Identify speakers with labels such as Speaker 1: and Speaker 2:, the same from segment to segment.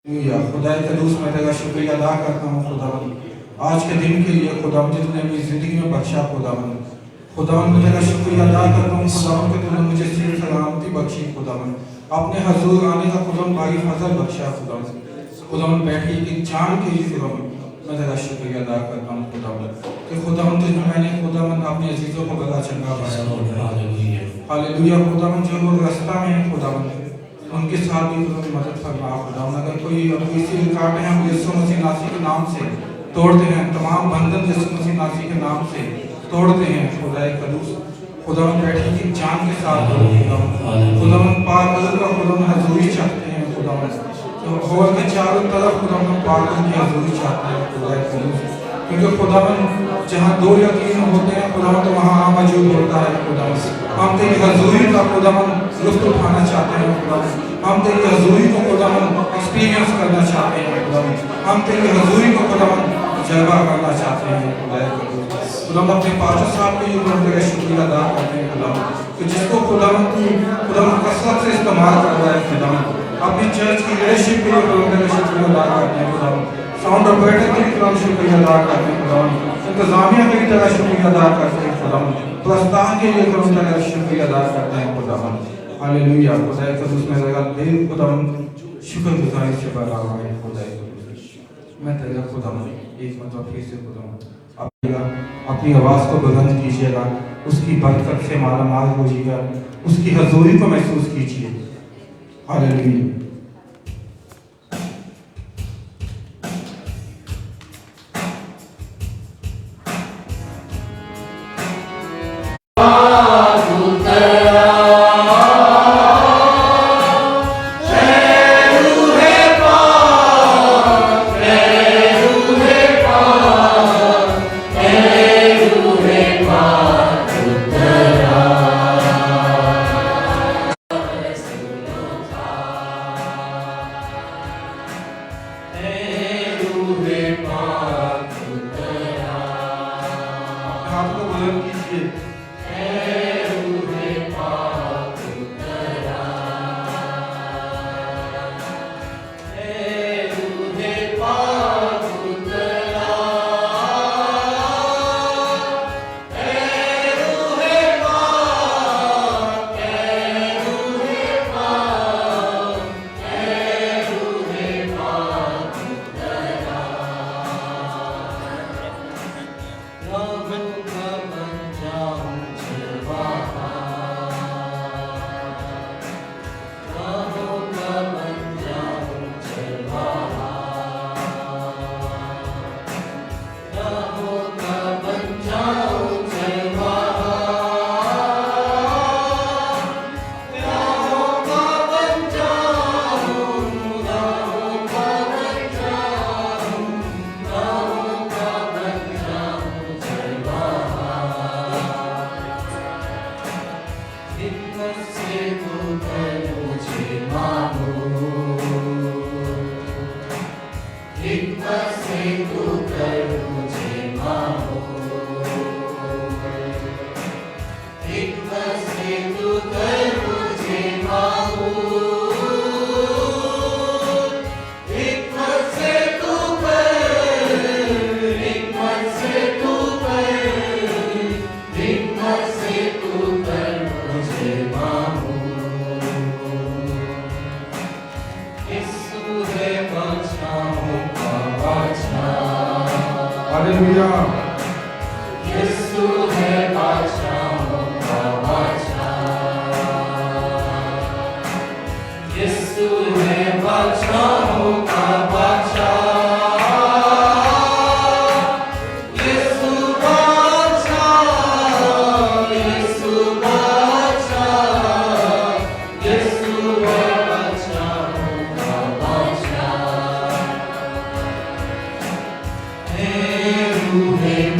Speaker 1: या खुदा कदूस मैं तेरा शुक्रिया अदा करता हूँ खुदावंद, आज के दिन के लिए खुदावंद जो तूने मेरी ज़िंदगी में बख्शा खुदावंद मैं तेरा शुक्रिया अदा करता हूँ खुदावंद कि तूने मुझे सेहत सलामती बख्शी खुदावंद, अपने हजूर आने का खुदावंद भारी फजल बख्शा खुदावंद बैठी एक जान के लिए खुदावंद मैं तेरा शुक्रिया अदा करता हूँ खुदावंद कि खुदावंद तुझमें मैंने खुदावंद अपने अजीज़ों को बड़ा चंगा पाया। हालेलुया खुदावंद जो लोग रास्ता में हैं खुदावंद उनके साथ भी खुदा मदद फरमा खुदावंद, अगर कोई किसी रिकार्ड है हम यीशु मसीह नासी के नाम से तोड़ते हैं, तमाम बंधन यीशु मसीह नासी के नाम से तोड़ते हैं खुदा कदूस खुदावंद बैठी की जान के साथ खुदावंद पाक का खुदावंद हजूरी चाहते हैं खुदावंद, तो हॉल के चारों तरफ खुदावंद पाक की हजूरी चाहते हैं खुदा कदूस, क्योंकि खुदावंद जहाँ दो या तीन होते हैं खुदावंद तो वहाँ मौजूद होता है खुदावंद, हम तेरी हजूरी का खुदावंद लुत्फ उठाना चाहते हैं खुदावंद, हम तेरी हजूरी को खुदावंद एक्सपीरियंस करना चाहते हैं खुदावंद, हम तेरी हजूरी को खुदावंद तजर्बा करना चाहते हैं खुदावंद अपने पाचों साहब के ऊपर तेरा शुक्रिया अदा करते हैं खुदावंद कि जिसको खुदावंद कसरत से इस्तेमाल कर रहा है खुदावंद, अपनी चर्च की लीडरशिप के लिए खुदावंद तेरा शुक्रिया अदा करते हैं खुदावंद, साउंड ऑपरेटर के लिए खुदावंद शुक्रिया अदा करते हैं खुदावंद, इंतजामिया के लिए तेरा शुक्रिया अदा करते हैं खुदावंद, प्रस्तान के लिए खुदावंद तेरा शुक्रिया अदा करते हैं खुदावंद। हालेलुया खुदा कदूस में लगा दिल खुदावंद शुक्रगुजारी से भरा हुआ है खुदा कदूस, मैं तेरा खुदावंद एक मतलब फिर से खुदावंद अपनी आवाज़ को बुलंद कीजिएगा, उसकी बरकत से माला माल होइएगा, उसकी हजूरी को महसूस कीजिए। Hallelujah
Speaker 2: Hey,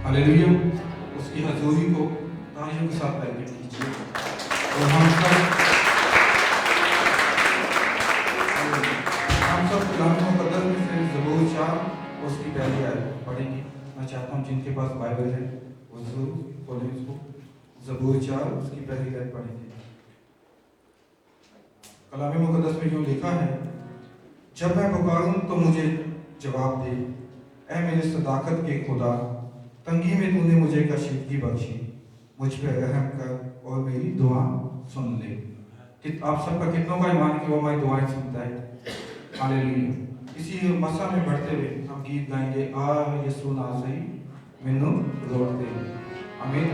Speaker 1: hallelujah. उसकी हजूरी को तालियों के साथ वेलकम कीजिए। और हम सब कलाम मुक़द्दस में से ज़बूर 4 उसकी पहली आयत पढ़ेंगे। मैं चाहता हूँ जिनके पास बाइबल है वो ज़रूर खोलें इसको। ज़बूर 4 उसकी पहली आयत पढ़ेंगे। कलाम मुक़द्दस में यूँ लिखा है, जब मैं पुकारूं तो मुझे जवाब दे, ऐ मेरे सदाकत के खुदा, तंगी में तूने मुझे कशीदगी बख्शी, मुझ पर रहम कर और मेरी दुआ सुन ले। कि आप सबका कितनों का ईमान कि वो हमारी दुआएं सुनता है। हालेलुया। इसी मसा में बढ़ते हुए हम गीत गाएंगे, आ यीशु नाज़री मैनू रोड़ दे। आमीन।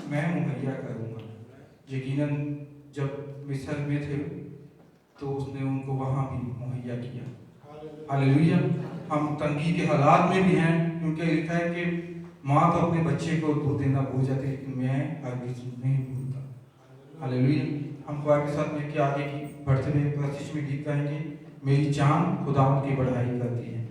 Speaker 1: मैं मुहैया करूँगा। यकीनन जब मिस्र में थे तो उसने उनको वहाँ भी मुहैया किया। हालेलुया। हम तंगी के हालात में भी हैं, क्योंकि लिखा है कि माँ तो अपने बच्चे को दूध देना भूल जाती, लेकिन मैं हरगिज़ नहीं भूलता। हालेलुया। हम खुदा के साथ मिलकर आगे की बढ़ते हुए प्रशिश में गीत गाएंगे, मेरी जान खुदावंद की बढ़ाई करती है।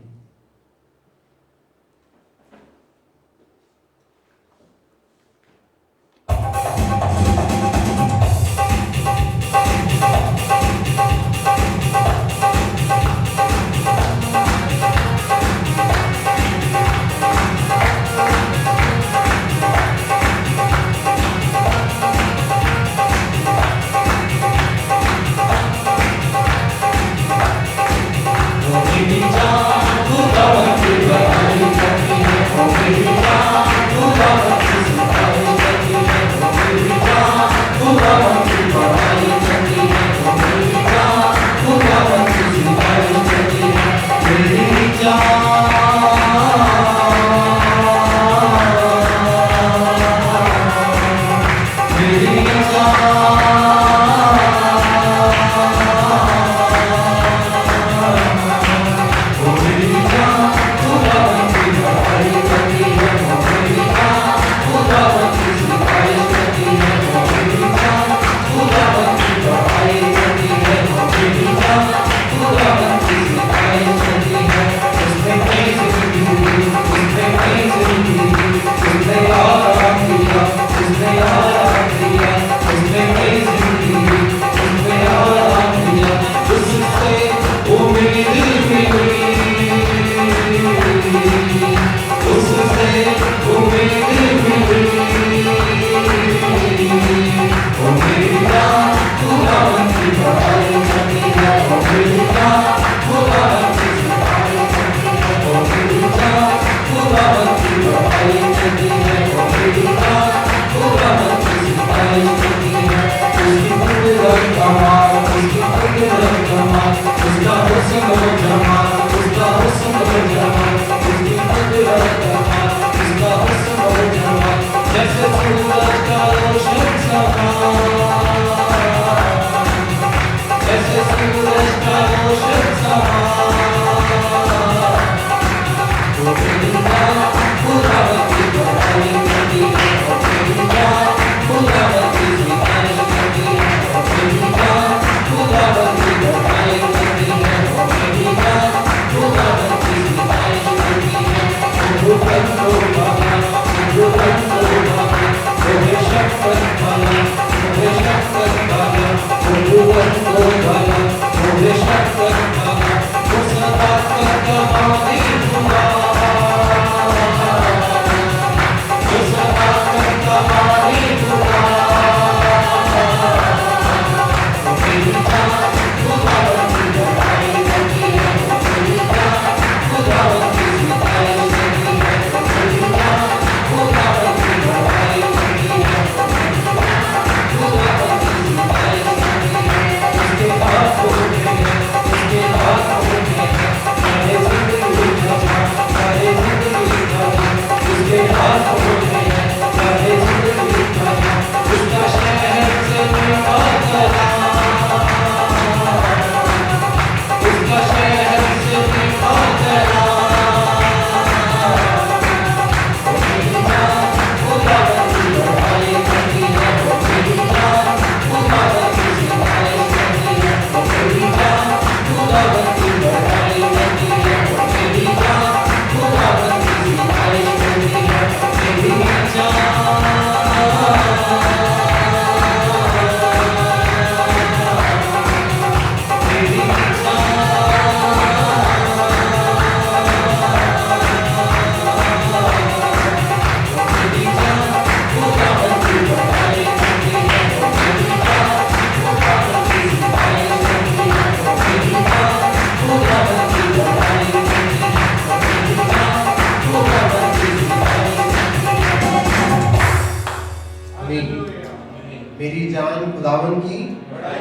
Speaker 2: मेरी जान खुदावन की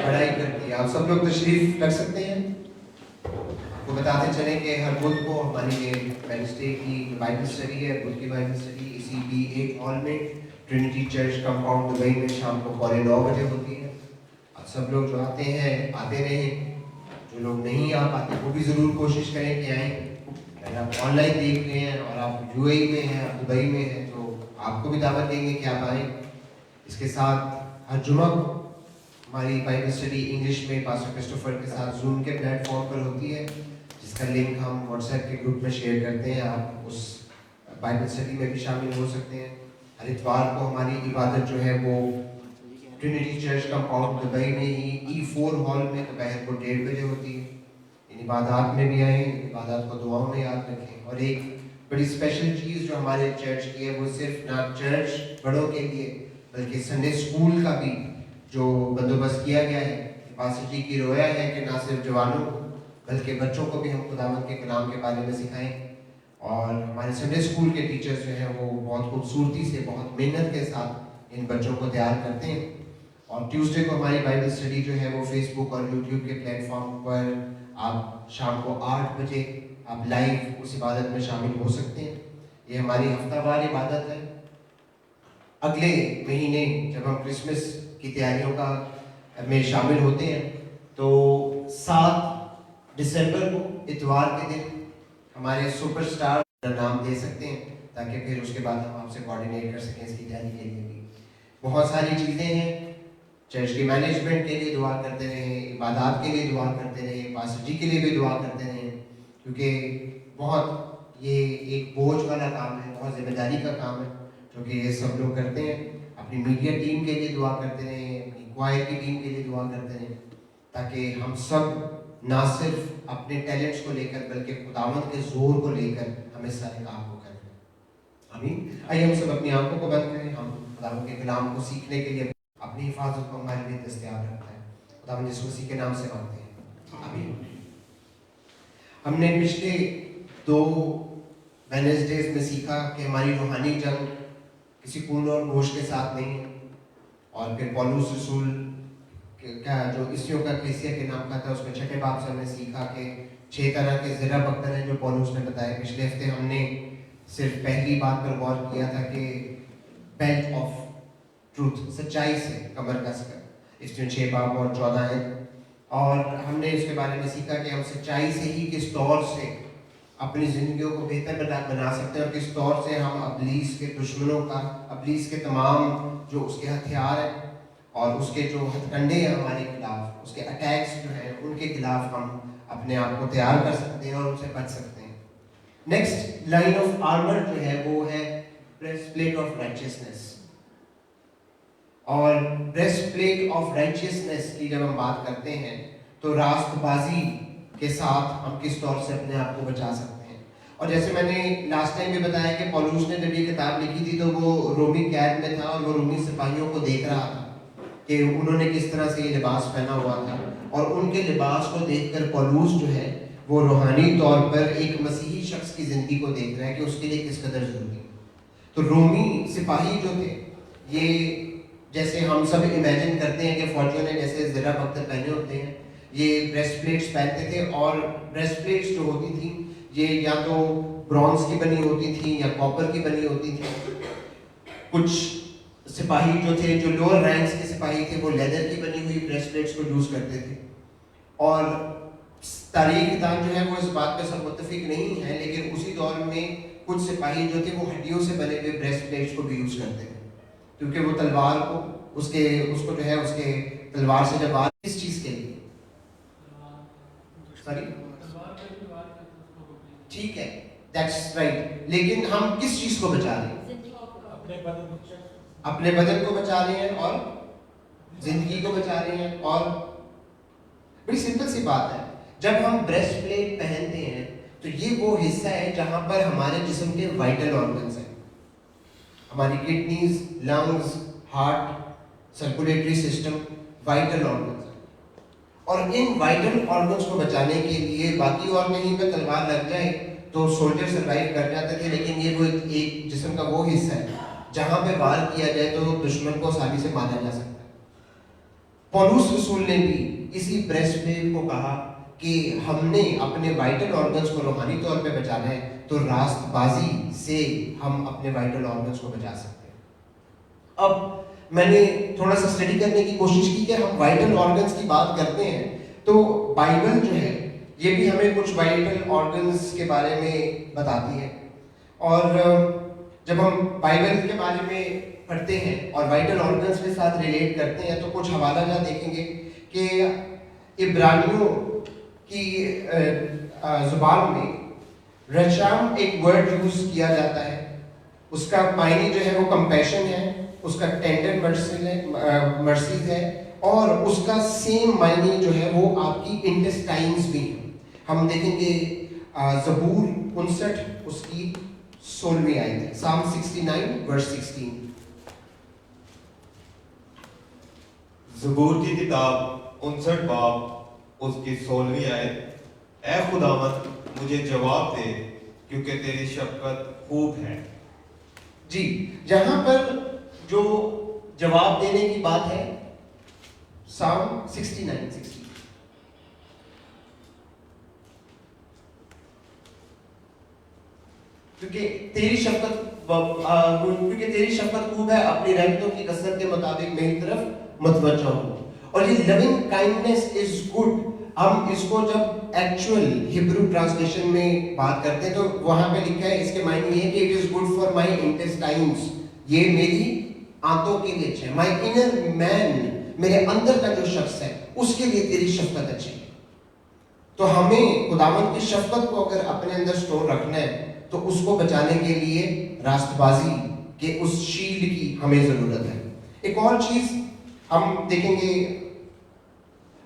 Speaker 2: बढ़ाई करती है। आप सब लोग तशरीफ रख सकते हैं। आपको बताते चलें कि हर बुध को हमारी ये वेडनेसडे की बाइबल स्टडी है, बुध की बाइबल स्टडी इसी B1 हॉल में ट्रिनिटी चर्च कंपाउंड दुबई में शाम को 9:15 होती है। आप सब लोग जो आते हैं आते रहें, जो लोग नहीं आ पाते वो भी ज़रूर कोशिश करें कि आएँ। अगर आप ऑनलाइन देख रहे हैं और आप UAE में हैं, आप दुबई में हैं, तो आपको भी दावत देंगे कि आप आएँ। इसके साथ हर जुमा को हमारी बाइबल स्टडी इंग्लिश में पास्टर क्रिस्टोफर के साथ जूम के प्लेटफॉर्म पर होती है, जिसका लिंक हम व्हाट्सएप के ग्रुप में शेयर करते हैं। आप उस बाइबल स्टडी में भी शामिल हो सकते हैं। हर इतवार को हमारी इबादत जो है वो ट्रिनिटी चर्च कंपाउंड दुबई में ही E4 हॉल में दोपहर को 1:30 बजे होती है। इन इबादत में भी आएँ, इबादत को दुआओं में याद रखें। और एक बड़ी स्पेशल चीज़ जो हमारे चर्च की है, वो सिर्फ ना चर्च बड़ों के लिए बल्कि संडे स्कूल का भी जो बंदोबस्त किया गया है। पास्टर जी की रोया है कि ना सिर्फ जवानों को बल्कि बच्चों को भी हम खुदावंद के कलाम के बारे में सिखाएं। और हमारे संडे स्कूल के टीचर्स जो हैं वो बहुत खूबसूरती से, बहुत मेहनत के साथ इन बच्चों को तैयार करते हैं। और ट्यूसडे को हमारी बाइबल स्टडी जो है वो फेसबुक और यूट्यूब के प्लेटफॉर्म पर आप शाम को 8 बजे आप लाइव उस इबादत में शामिल हो सकते हैं। ये हमारी हफ्तावार इबादत है। अगले महीने जब हम क्रिसमस की तैयारियों का में शामिल होते हैं, तो 7 दिसंबर को इतवार के दिन हमारे सुपरस्टार का नाम दे सकते हैं, ताकि फिर उसके बाद हम आपसे कोऑर्डिनेट कर सकें इसकी तैयारी के लिए भी। बहुत सारी चीज़ें हैं। चर्च के मैनेजमेंट के लिए दुआ करते रहें, इबादत के लिए दुआ करते रहें, पास्टर जी के लिए भी दुआ करते रहें, क्योंकि बहुत ये एक बोझ वाला काम है, बहुत जिम्मेदारी का काम है जो कि ये सब लोग करते हैं। अपनी मीडिया टीम के लिए दुआ करते रहें, अपनी क्वायर की टीम के लिए दुआ करते रहें, ताकि हम सब ना सिर्फ अपने टैलेंट्स को लेकर बल्कि खुदावंद के जोर को लेकर हमें सारे काम को करें। आमीन। आइए हम सब अपनी आंखों को बंद करें। हम खुदावंद के कलाम को सीखने के लिए अपनी हिफाजत को हमारे लिए दस्तयाब रखता है। खुदावंद यीशु मसीह के नाम से मांगते हैं, आमीन। हमने पिछले 2 वेडनेसडेज में सीखा कि हमारी रूहानी जंग किसी खून और गोश्त के साथ नहीं है। और फिर पौलुस रसूल का जो इस्सियों का कलीसिया के नाम का था, उसमें 6ठे बाब से हमने सीखा कि 6 तरह के ज़रा बख्तर हैं जो पौलुस ने बताया। पिछले हफ्ते हमने सिर्फ पहली बात पर गौर किया था कि बेल्ट ऑफ ट्रूथ, सच्चाई से कमर कस कर, इसमें 6 बाब और 14 हैं। और हमने इसके बारे में सीखा कि हम सच्चाई से ही किस तौर से अपनी ज़िंदगियों को बेहतर बना सकते हैं और किस तौर से हम अबलीस के दुश्मनों का, अबलीस के तमाम जो उसके हथियार हैं और उसके जो हथकंडे हैं हमारे खिलाफ, उसके अटैक्स जो हैं उनके खिलाफ हम अपने आप को तैयार कर सकते हैं और उनसे बच सकते हैं। नेक्स्ट लाइन ऑफ आर्मर जो है वो है ब्रेस्टप्लेट ऑफ राइचियसनेस। और ब्रेस्टप्लेट ऑफ राइचियसनेस की जब हम बात करते हैं तो रास्तबाजी के साथ हम किस तौर से अपने आप को बचा सकते हैं। और जैसे मैंने लास्ट टाइम भी बताया कि पौलुस ने जब ये किताब लिखी थी तो वो रोमी कैद में था और वो रोमी सिपाहियों को देख रहा था कि उन्होंने किस तरह से ये लिबास पहना हुआ था। और उनके लिबास को देखकर पौलुस जो है वो रूहानी तौर पर एक मसीही शख्स की ज़िंदगी को देख रहा है कि उसके लिए किस कदर ज़रूरी है। तो रोमी सिपाही जो थे, ये जैसे हम सब इमेजिन करते हैं कि फौजियों ने जैसे ज़रा बख्तर पहने होते हैं, ये ब्रेस्ट प्लेट्स पहनते थे। और ब्रेस्ट प्लेट्स जो होती थी ये या तो ब्रॉन्ज की बनी होती थी या कॉपर की बनी होती थी। कुछ सिपाही जो थे, जो लोअर रैंक्स के सिपाही थे, वो लेदर की बनी हुई ब्रेस्ट प्लेट्स को यूज़ करते थे। और तारीख़दान जो है वो इस बात पे सब मुत्तफिक नहीं है, लेकिन उसी दौर में कुछ सिपाही जो थे वो हड्डियों से बने हुए ब्रेस्ट प्लेट्स को भी यूज़ करते थे, क्योंकि वो तलवार को उसको जो है उसके तलवार से जब किस चीज़ के लिए, सॉरी ठीक है, दैट्स राइट, लेकिन हम किस चीज़ को बचा रहे हैं? अपने बदन को बचा रहे हैं और जिंदगी को बचा रहे हैं। और बड़ी सिंपल सी बात है, जब हम ब्रेस्ट प्लेट पहनते हैं तो ये वो हिस्सा है जहां पर हमारे जिस्म के वाइटल ऑर्गन्स हैं, हमारी kidneys, lungs, heart, circulatory system, vital organs. और इन वाइटल ऑर्गन्स को बचाने के लिए बाकी और कहीं पे तलवार लग जाए तो सोल्जर सर्वाइव कर जाते थे, लेकिन ये वो एक जिस्म का वो हिस्सा है जहां पे वार किया जाए तो दुश्मन को आसानी से मारा जा सकता है। पौलुस रसूल ने भी इसी ब्रेस्टप्लेट को कहा कि हमने अपने वाइटल ऑर्गन्स को रूहानी तौर पे बचाना है, तो रास्तबाजी से हम अपने वाइटल ऑर्गन्स को बचा सकते हैं। अब मैंने थोड़ा सा स्टडी करने की कोशिश की कि हम वाइटल ऑर्गन्स की बात करते हैं तो बाइबल जो है ये भी हमें कुछ वाइटल ऑर्गन्स के बारे में बताती है। और जब हम बाइबल के बारे में पढ़ते हैं और वाइटल ऑर्गन्स के साथ रिलेट करते हैं तो कुछ हवाला जा देखेंगे कि इब्रानियों की जुबान में रचाम एक वर्ड यूज किया जाता है। उसका मायने जो है वो कंपैशन है, उसका टेंडर मर्सीज है, और उसका सेम मायने जो है वो आपकी इंटेस्टाइन्स भी है। हम देखेंगे ज़बूर 59 उसकी 16वीं आयत है, साम 69 वर्स 16।
Speaker 3: ज़बूर की किताब 59 बाब उसकी 16वीं आयत, ऐ खुदावंद मुझे जवाब दे क्योंकि तेरी शफ़क़त खूब है।
Speaker 2: जी, जहां पर जो जवाब देने की बात है साम 69-60, क्योंकि तेरी शफ़क़त खूब है, अपनी रहमतों की कसरत के मुताबिक मेरी तरफ मतवज्जह हो। और ये लविंग काइंडनेस इज गुड, हम इसको जब एक्चुअल हिब्रू ट्रांसलेशन में बात करते हैं तो वहां पे लिखा है, इसके मायने ये है कि it is good for my intestines, ये मेरी आंतों के लिए अच्छा है। माय इनर मैन, मेरे अंदर का जो शख्स है उसके लिए तेरी शफ़क़त अच्छी है। तो हमें खुदावंद की शफ़क़त को अगर अपने अंदर स्टोर रखना है तो उसको बचाने के लिए रास्तबाजी के उस शील्ड की हमें जरूरत है। एक और चीज हम देखेंगे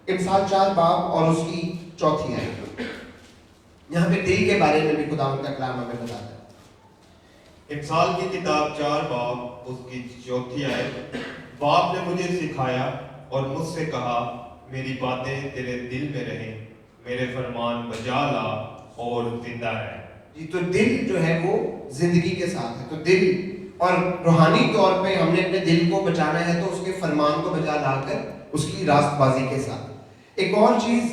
Speaker 2: इमसाल 4 बाब और उसकी 4थी आयत, यहाँ पे दिल के बारे में भी खुदावंद का कलाम हमें बताता है।
Speaker 3: इमसाल की किताब 4 बाब उसकी 4थी आयत, बाप ने मुझे सिखाया और मुझसे कहा मेरी बातें तेरे दिल में रहें, मेरे फरमान बजा ला और जिंदा रहे।
Speaker 2: जी, तो दिल जो है वो जिंदगी के साथ है। तो दिल और रूहानी तौर पे हमने अपने दिल को बचाना है तो उसके फरमान को बजा लाकर उसकी रास्तबाजी के साथ। एक और चीज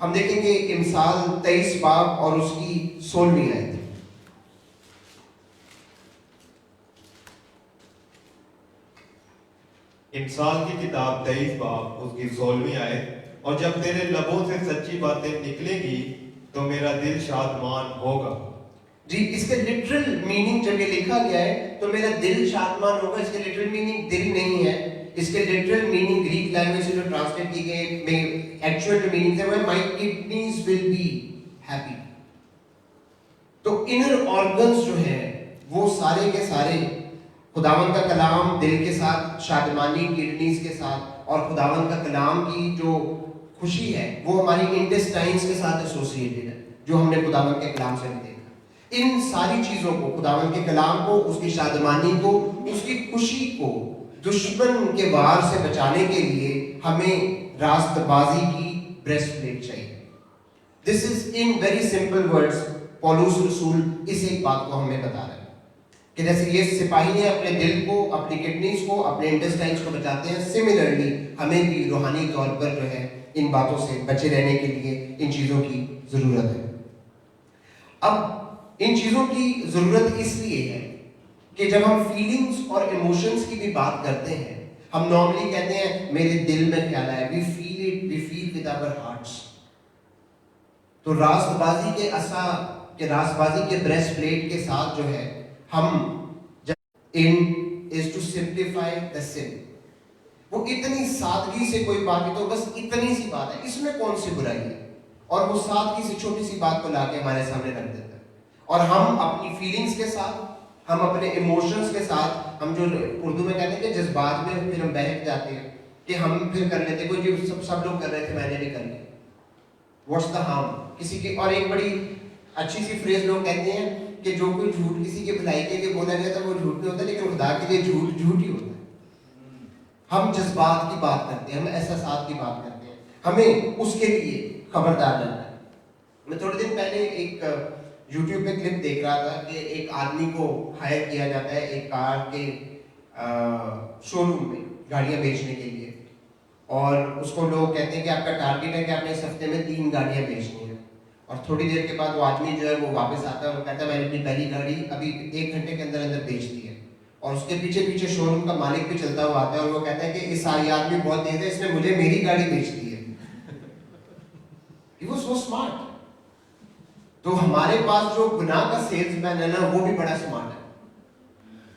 Speaker 2: हम देखेंगे इमसाल 23 बाब और उसकी 16वीं आयत।
Speaker 3: इमसाल की किताब 23 बाब उसकी 16वीं आयत, और जब तेरे लबों से सच्ची बातें निकलेंगी तो मेरा दिल शादमान होगा।
Speaker 2: जी, इसके लिटरल मीनिंग जब ये लिखा गया है तो मेरा दिल शादमान होगा, इसके लिटरल मीनिंग दिल नहीं है। इसके लिटरल मीनिंग ग्रीक लैंग्वेज से जो ट्रांसलेट की गई में एक्चुअल जो मीनिंग है वो है my kidneys will be happy. तो इनर ऑर्गन्स जो है वो सारे के सारे खुदावंद का कलाम दिल के साथ शादमानी किडनीज के साथ, और खुदावंद का कलाम की जो खुशी है वो हमारी इंटेस्टाइन्स के साथ एसोसिएटेड है, जो हमने खुदावंद के कलाम से भी देखा। इन सारी चीजों को, खुदावंद के कलाम को, उसकी शादमानी को, उसकी खुशी को दुश्मन के वार से बचाने के लिए हमें रास्तबाजी की ब्रेस्टप्लेट चाहिए। This is in very simple words पौलुस रसूल इस एक बात को हमें बता रहे हैं कि जैसे ये सिपाही ने अपने दिल को, अपनी किडनीज को, अपने इंटेस्टाइन्स को बचाते हैं, सिमिलरली हमें भी रूहानी तौर पर जो है इन बातों से बचे रहने के लिए इन चीजों की जरूरत है। अब इन चीजों की जरूरत इसलिए है कि जब हम फीलिंग्स और इमोशंस की भी बात करते हैं, हम नॉर्मली कहते हैं मेरे दिल में ख्याल आया, we feel it, we feel with our hearts. तो रास्तबाजी के ब्रेस्ट प्लेट के साथ जो है हम इन is to simplify the scene. वो इतनी सादगी से कोई बात है तो बस इतनी सी बात है, इसमें कौन सी बुराई है, और वो सादगी से छोटी सी बात को लाके हमारे सामने रख देता है। और हम अपनी फीलिंग्स के साथ, हम अपने इमोशंस के साथ, हम जो उर्दू में कहते हैं कि जज्बात में फिर हम बहक जाते हैं कि हम फिर कर लेते, कोई जो सब लोग कर रहे थे मैंने भी कर लिया, व्हाट्स द हार्म किसी के। और एक बड़ी अच्छी सी फ्रेज लोग कहते हैं कि जो कोई झूठ किसी की भलाई के लिए बोला गया था वो झूठ नहीं होता, लेकिन खुदा के लिए झूठ झूठ ही होता है। हम जज्बात की बात करते हैं, हम एहसासात की बात करते हैं, हमें उसके लिए खबरदार रहना है। मैं थोड़े दिन पहले एक YouTube पे क्लिप देख रहा था कि एक आदमी को हायर किया जाता है एक कार के शोरूम में गाड़ियां बेचने के लिए, और उसको लोग कहते हैं कि आपका टारगेट है कि आपने इस हफ्ते में 3 गाड़ियाँ बेचनी है, और थोड़ी देर के बाद वो आदमी जो है वो वापस आता है और कहता है मैंने अपनी पहली गाड़ी अभी 1 घंटे के अंदर अंदर बेच दी है, और उसके पीछे पीछे शोरूम का मालिक भी चलता हुआ आता है और वो कहता है कि इस आदमी बहुत तेज है, इसने मुझे मेरी गाड़ी बेच दी है। He was so smart। तो हमारे पास जो गुनाह का सेल्समैन है ना, वो भी बड़ा स्मार्ट है।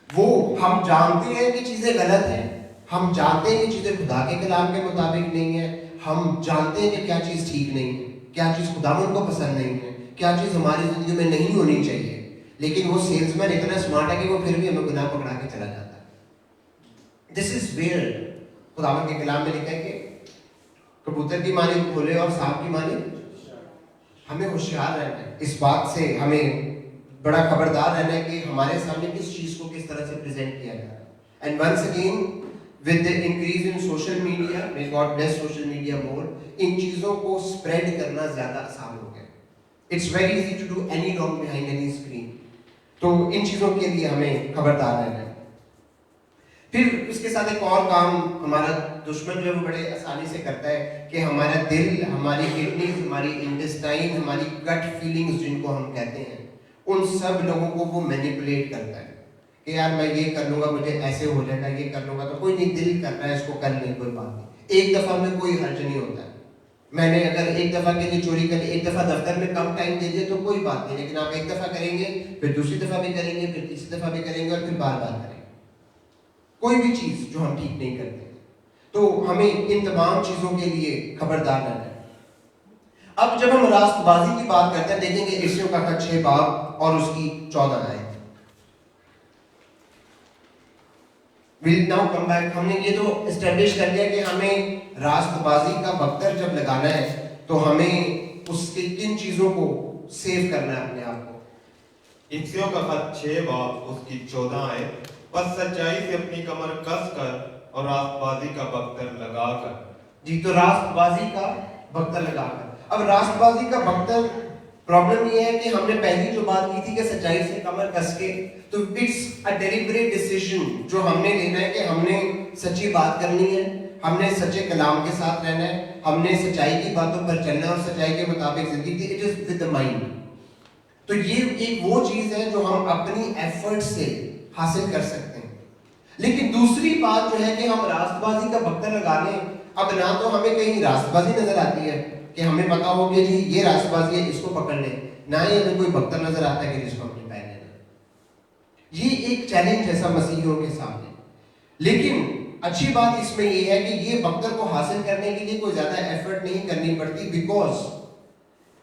Speaker 2: वो हम जानते हैं कि चीजें गलत हैं, हम जानते हैं कि चीजें खुदा के कलाम के मुताबिक नहीं है, हम जानते हैं कि क्या चीज ठीक नहीं है, क्या चीज खुदावंद को पसंद नहीं है, क्या चीज हमारी जिंदगी में नहीं होनी चाहिए, लेकिन वो सेल्समैन इतना स्मार्ट है कि वो फिर भी हमें गुनाह पकड़ा के चला जाता है। दिस इज वेयर खुदावंद के कलाम में लिखा है कि कबूतर की मानिंद भोले और सांप की मानिंद। हमें होशियार रहना है, इस बात से हमें बड़ा खबरदार रहना है कि हमारे सामने किस चीज को किस तरह से प्रेजेंट किया जा रहा है। And once again with the increase in social media, may God bless social media more, इन चीजों को स्प्रेड करना ज्यादा आसान हो गया। It's very easy to do any wrong behind any screen. तो इन चीजों के लिए हमें खबरदार रहना है। फिर इसके साथ एक और काम हमारा दुश्मन जो है वो बड़े आसानी से करता है कि हमारा दिल, हमारी किडनीज, हमारी इंटेस्टाइन, हमारी गट फीलिंग्स जिनको हम कहते हैं, उन सब लोगों को वो मैनिपुलेट करता है कि यार मैं ये कर लूंगा, मुझे ऐसे हो जाएगा, ये कर लूंगा, तो कोई नहीं, दिल कर रहा है इसको कर ले, कोई बात नहीं, एक दफा में कोई हर्ज नहीं होता है। मैंने अगर एक दफा के लिए चोरी कर ली, एक दफा दफ्तर में कम टाइम दे दिया तो कोई बात नहीं, लेकिन आप एक दफा करेंगे, फिर दूसरी दफा भी करेंगे, फिर तीसरी दफा भी करेंगे, और फिर बार बार करेंगे कोई भी चीज जो हम ठीक नहीं करते। तो हमें इन तमाम चीजों के लिए खबरदार रहना है। अब जब हम रास्तबाजी की बात करते हैं, देखेंगे इफ्सियों का खत 6 बाब और उसकी 14 आयत। We'll now come back। हमने ये तो एस्टेब्लिश कर लिया कि हमें रास्तबाजी का बख्तर जब लगाना है तो हमें उसके किन चीजों को सेव करना है अपने आप को।
Speaker 3: इफ्सियों का खत 6 बाब उसकी 14 आयत, बस सच्चाई से अपनी कमर कस कर और रास्तबाजी का बख्तर लगाकर।
Speaker 2: जी, तो रास्तबाजी का बख्तर लगाकर। अब रास्तबाजी का बख्तर, प्रॉब्लम ये है कि हमने पहली जो बात की थी कि सच्चाई से कमर कस के, तो इट्स अ डेलिबरेट डिसीजन जो हमने लेना है कि हमने सच्ची बात करनी है, हमने सच्चे कलाम के साथ रहना है, हमने सच्चाई की बातों पर चलना और सच्चाई के मुताबिक जिंदगी। It is with the mind. तो ये एक वो चीज है जो हम अपनी एफर्ट से हासिल कर सकते हैं। लेकिन दूसरी बात जो है कि हम रास्तबाजी का बख्तर लगा लें, अब ना तो हमें कहीं रास्तबाजी नजर आती है कि हमें पता हो कि जी ये रास्तबाजी है, इसको पकड़ ले, ना ही हमें कोई बख्तर नजर आता है कि जिसको हमने पहन लेना। ये एक चैलेंज है सब मसीहियों के सामने। लेकिन अच्छी बात इसमें ये है कि ये बख्तर को हासिल करने के लिए कोई ज्यादा एफर्ट नहीं करनी पड़ती, बिकॉज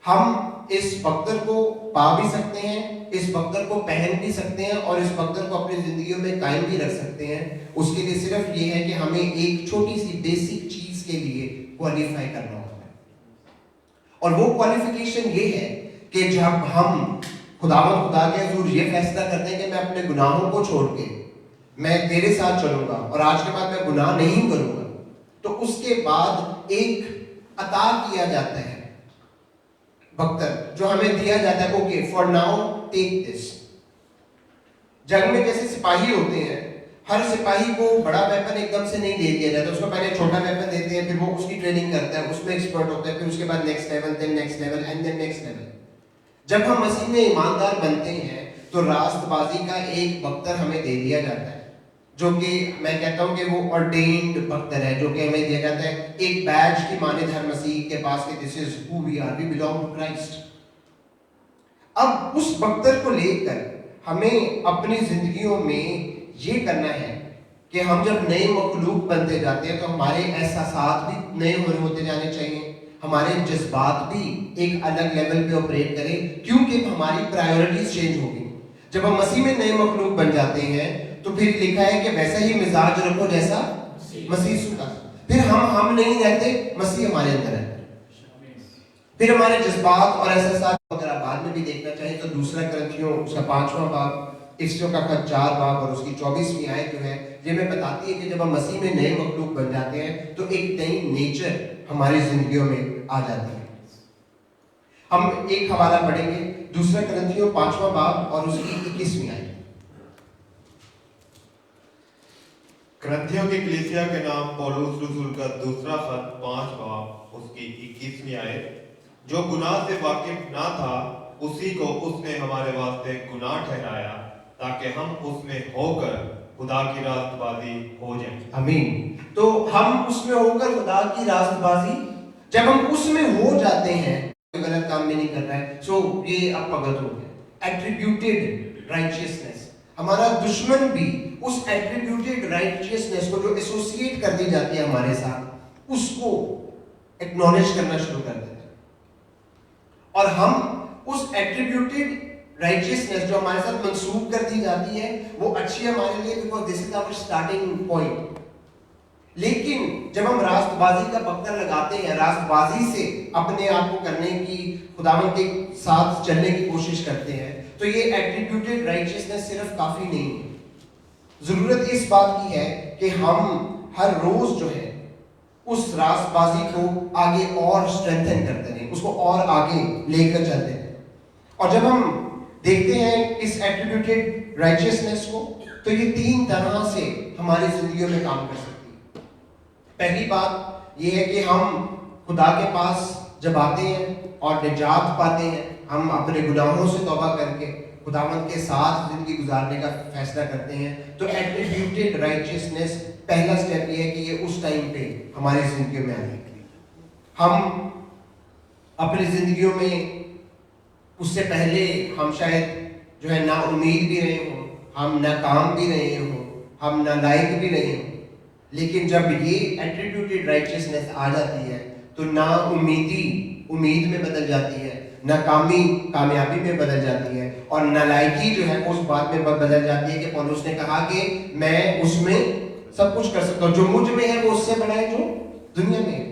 Speaker 2: हम इस बख्तर को पा भी सकते हैं, इस बख्तर को पहन भी सकते हैं और इस बख्तर को अपनी जिंदगी में कायम भी रख सकते हैं। उसके लिए सिर्फ ये है कि हमें एक छोटी सी बेसिक चीज के लिए क्वालिफाई करना होता है, और वो क्वालिफिकेशन ये है कि जब हम खुदा के हुजूर ये फैसला करते हैं कि मैं अपने गुनाहों को छोड़ के मैं तेरे साथ चलूंगा और आज के बाद मैं गुनाह नहीं करूंगा, तो उसके बाद एक अता किया जाता है बख्तर जो हमें दिया जाता है। Okay, for now take this. जंग में जैसे सिपाही होते हैं, हर सिपाही को बड़ा वेपन एकदम से नहीं दे दिया जाता, उसको पहले छोटा वेपन देते हैं, फिर वो उसकी ट्रेनिंग करता है, उसमें एक्सपर्ट होता है, फिर उसके बाद next level, then next level and then next level. जब हम मसीह में ईमानदार बनते हैं तो रास्तबाजी का एक बख्तर हमें दे दिया जाता है, जो कि मैं कहता हूं कि वो ऑर्डेन्ड बख्तर है, जो कि हमें दिया जाता है एक बैज की मानिंद हर मसीह के पास कि this is who we are, we belong to Christ. अब उस बख्तर को लेकर हमें अपनी जिंदगियों में ये करना है कि हम जब नए मखलूक बनते जाते हैं तो हमारे एहसासात भी नए होते जाने चाहिए, हमारे जज्बात भी एक अलग लेवल पे ऑपरेट करें, क्योंकि हमारी प्रायोरिटीज चेंज होगी। जब हम मसीह में नए मखलूक बन जाते हैं तो फिर लिखा है कि वैसा ही मिजाज रखो जैसा मसीह का। फिर हम नहीं रहते, मसीह हमारे अंदर है। फिर हमारे जज्बात और एहसास अगर आप बाद में भी देखना चाहें तो दूसरा करंथियों उसका 5वां बाब, इफ्सियों का खत 4 बाब और उसकी 24वीं आयत जो है ये हमें बताती है कि जब हम मसीह में नए मखलूक बन जाते हैं तो एक नई नेचर हमारी जिंदगियों में आ जाती है। हम एक हवाला पढ़ेंगे, दूसरा करंथियों 5वां बाब और उसकी 21वीं आयत।
Speaker 3: करंथियों की कलीसिया के नाम पौलुस रसूल का दूसरा खत 5 बाब उसकी 21वीं आयत। जो गुनाह से वाकिफ ना था उसी को उसने हमारे वास्ते गुनाह ठहराया ताकि हम उसमें होकर खुदा की रास्तबाजी हो जाएं।
Speaker 2: आमीन। तो हम उसमें होकर खुदा की रास्तबाजी, जब हम उसमें हो जाते हैं, कोई गलत काम में नहीं कर रहा है, सो ये आप भगत हो गए। एट्रीब्यूटेड राइचियसनेस, हमारा दुश्मन भी उस एट्रीब्यूटेड राइचियसनेस को जो एसोसिएट कर दी जाती है हमारे साथ, उसको एक्नॉलेज करना शुरू कर देते हैं। और हम उस एट्रीब्यूटेड राइचियसनेस जो हमारे साथ मंसूब कर दी जाती है वो अच्छी है हमारे लिए, because this is our starting point. लेकिन जब हम रास्तबाजी का पक्का लगाते हैं, रास्तबाजी से अपने आप को करने की, खुदावन के साथ चलने की कोशिश करते हैं, तो ये एट्रीब्यूटेड राइचियसनेस सिर्फ काफी नहीं है। जरूरत इस बात की है कि हम हर रोज जो है उस रास्तबाजी को आगे और स्ट्रेंथन करते रहें, उसको और आगे लेकर चलते हैं। और जब हम देखते हैं इस एट्रीब्यूटेड राइचियसनेस को, तो ये 3 तरह से हमारी जिंदगियों में काम कर सकती है। पहली बात ये है कि हम खुदा के पास जब आते हैं और निजात पाते हैं, हम अपने गुनाहों से तौबा करके खुदावंद के साथ जिंदगी गुजारने का फैसला करते हैं, तो एट्रीब्यूटेड राइचियसनेस पहला स्टेप ये है कि ये उस टाइम पे हमारी जिंदगी में आएगी। हम अपनी जिंदगियों में उससे पहले हम शायद जो है ना उम्मीद भी रहे हों, हम ना काम भी रहे हों, हम ना लायक भी रहे हों, लेकिन जब ये एट्रीब्यूटेड राइचियसनेस आ जाती है तो ना उम्मीदी उम्मीद में बदल जाती है, नाकामी कामयाबी में बदल जाती है, और नालायकी जो है उस बात में बदल जाती है कि पौलुस ने कहा कि मैं उसमें सब कुछ कर सकता हूँ, जो मुझ में है वो उससे बड़ा है जो दुनिया में है।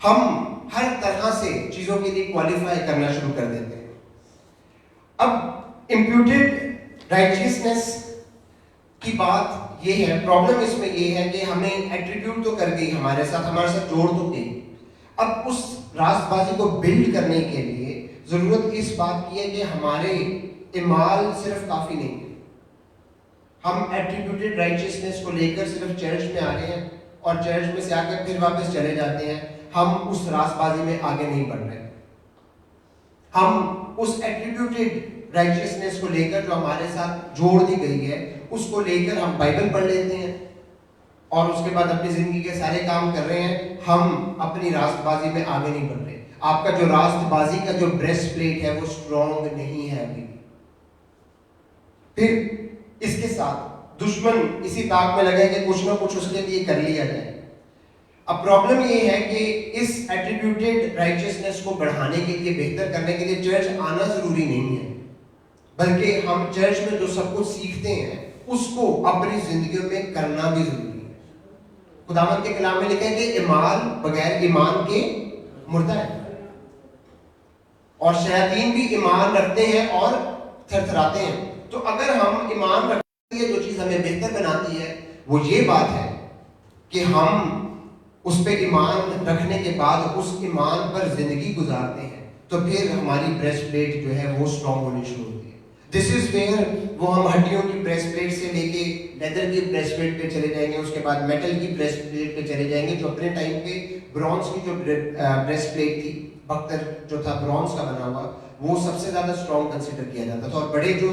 Speaker 2: हम हर तरह से चीजों के लिए क्वालिफाई करना शुरू कर देते हैं। अब इम्प्यूटेड राइचियसनेस की बात ये है, प्रॉब्लम इसमें ये है कि हमें एट्रीब्यूट तो कर गई, हमारे साथ जोड़ तो गई। अब उस रास्तबाजी को बिल्ड करने के लिए जरूरत इस बात की है कि हमारे इमाल सिर्फ काफी नहीं है। हम एट्रीब्यूटेड राइचियसनेस को लेकर सिर्फ चर्च में आ गए हैं और चर्च में से आकर फिर वापस चले जाते हैं, हम उस रास्तबाजी में आगे नहीं बढ़ रहे। हम उस एट्रीब्यूटेड राइचियसनेस को लेकर जो हमारे साथ जोड़ दी गई है उसको लेकर हम बाइबल पढ़ लेते हैं और उसके बाद अपनी जिंदगी के सारे काम कर रहे हैं, हम अपनी रास्तबाजी में आगे नहीं बढ़ रहे। आपका जो रास्तबाजी का जो ब्रेस्ट प्लेट है वो स्ट्रॉन्ग नहीं है अभी। फिर इसके साथ दुश्मन इसी ताक में लगे कि कुछ ना कुछ उसके लिए कर लिया जाए। अब प्रॉब्लम ये है कि इस एट्रीब्यूटेड राइचियसनेस को बढ़ाने के लिए, बेहतर करने के लिए चर्च आना जरूरी नहीं है, बल्कि हम चर्च में जो सब कुछ सीखते हैं उसको अपनी जिंदगी में करना भी जरूरी है। खुदावंद के कलाम में लिखा है कि ईमान बगैर ईमान के मुर्दा है, और शयातीन भी ईमान रखते हैं और थरथराते हैं। तो अगर हम ईमान रखते हैं, जो चीज हमें बेहतर बनाती है वो ये बात है कि हम उस पे ईमान रखने के बाद उस ईमान पर जिंदगी गुजारते हैं, तो फिर हमारी ब्रेस्ट प्लेट जो है वो स्ट्रॉन्ग होनी शुरू होती है। दिस इज वेयर वो हम हड्डियों की ब्रेस्ट प्लेट से लेके लेदर की ब्रेस्ट प्लेट पे चले जाएंगे, उसके बाद मेटल की ब्रेस्ट प्लेट पे चले जाएंगे। जो अपने टाइम पे ब्रॉन्ज की जो ब्रेस्ट प्लेट थी, बख्तर जो था ब्रॉन्ज का बना हुआ, वो सबसे ज्यादा स्ट्रॉन्ग कंसिडर किया जाता था, और बड़े जो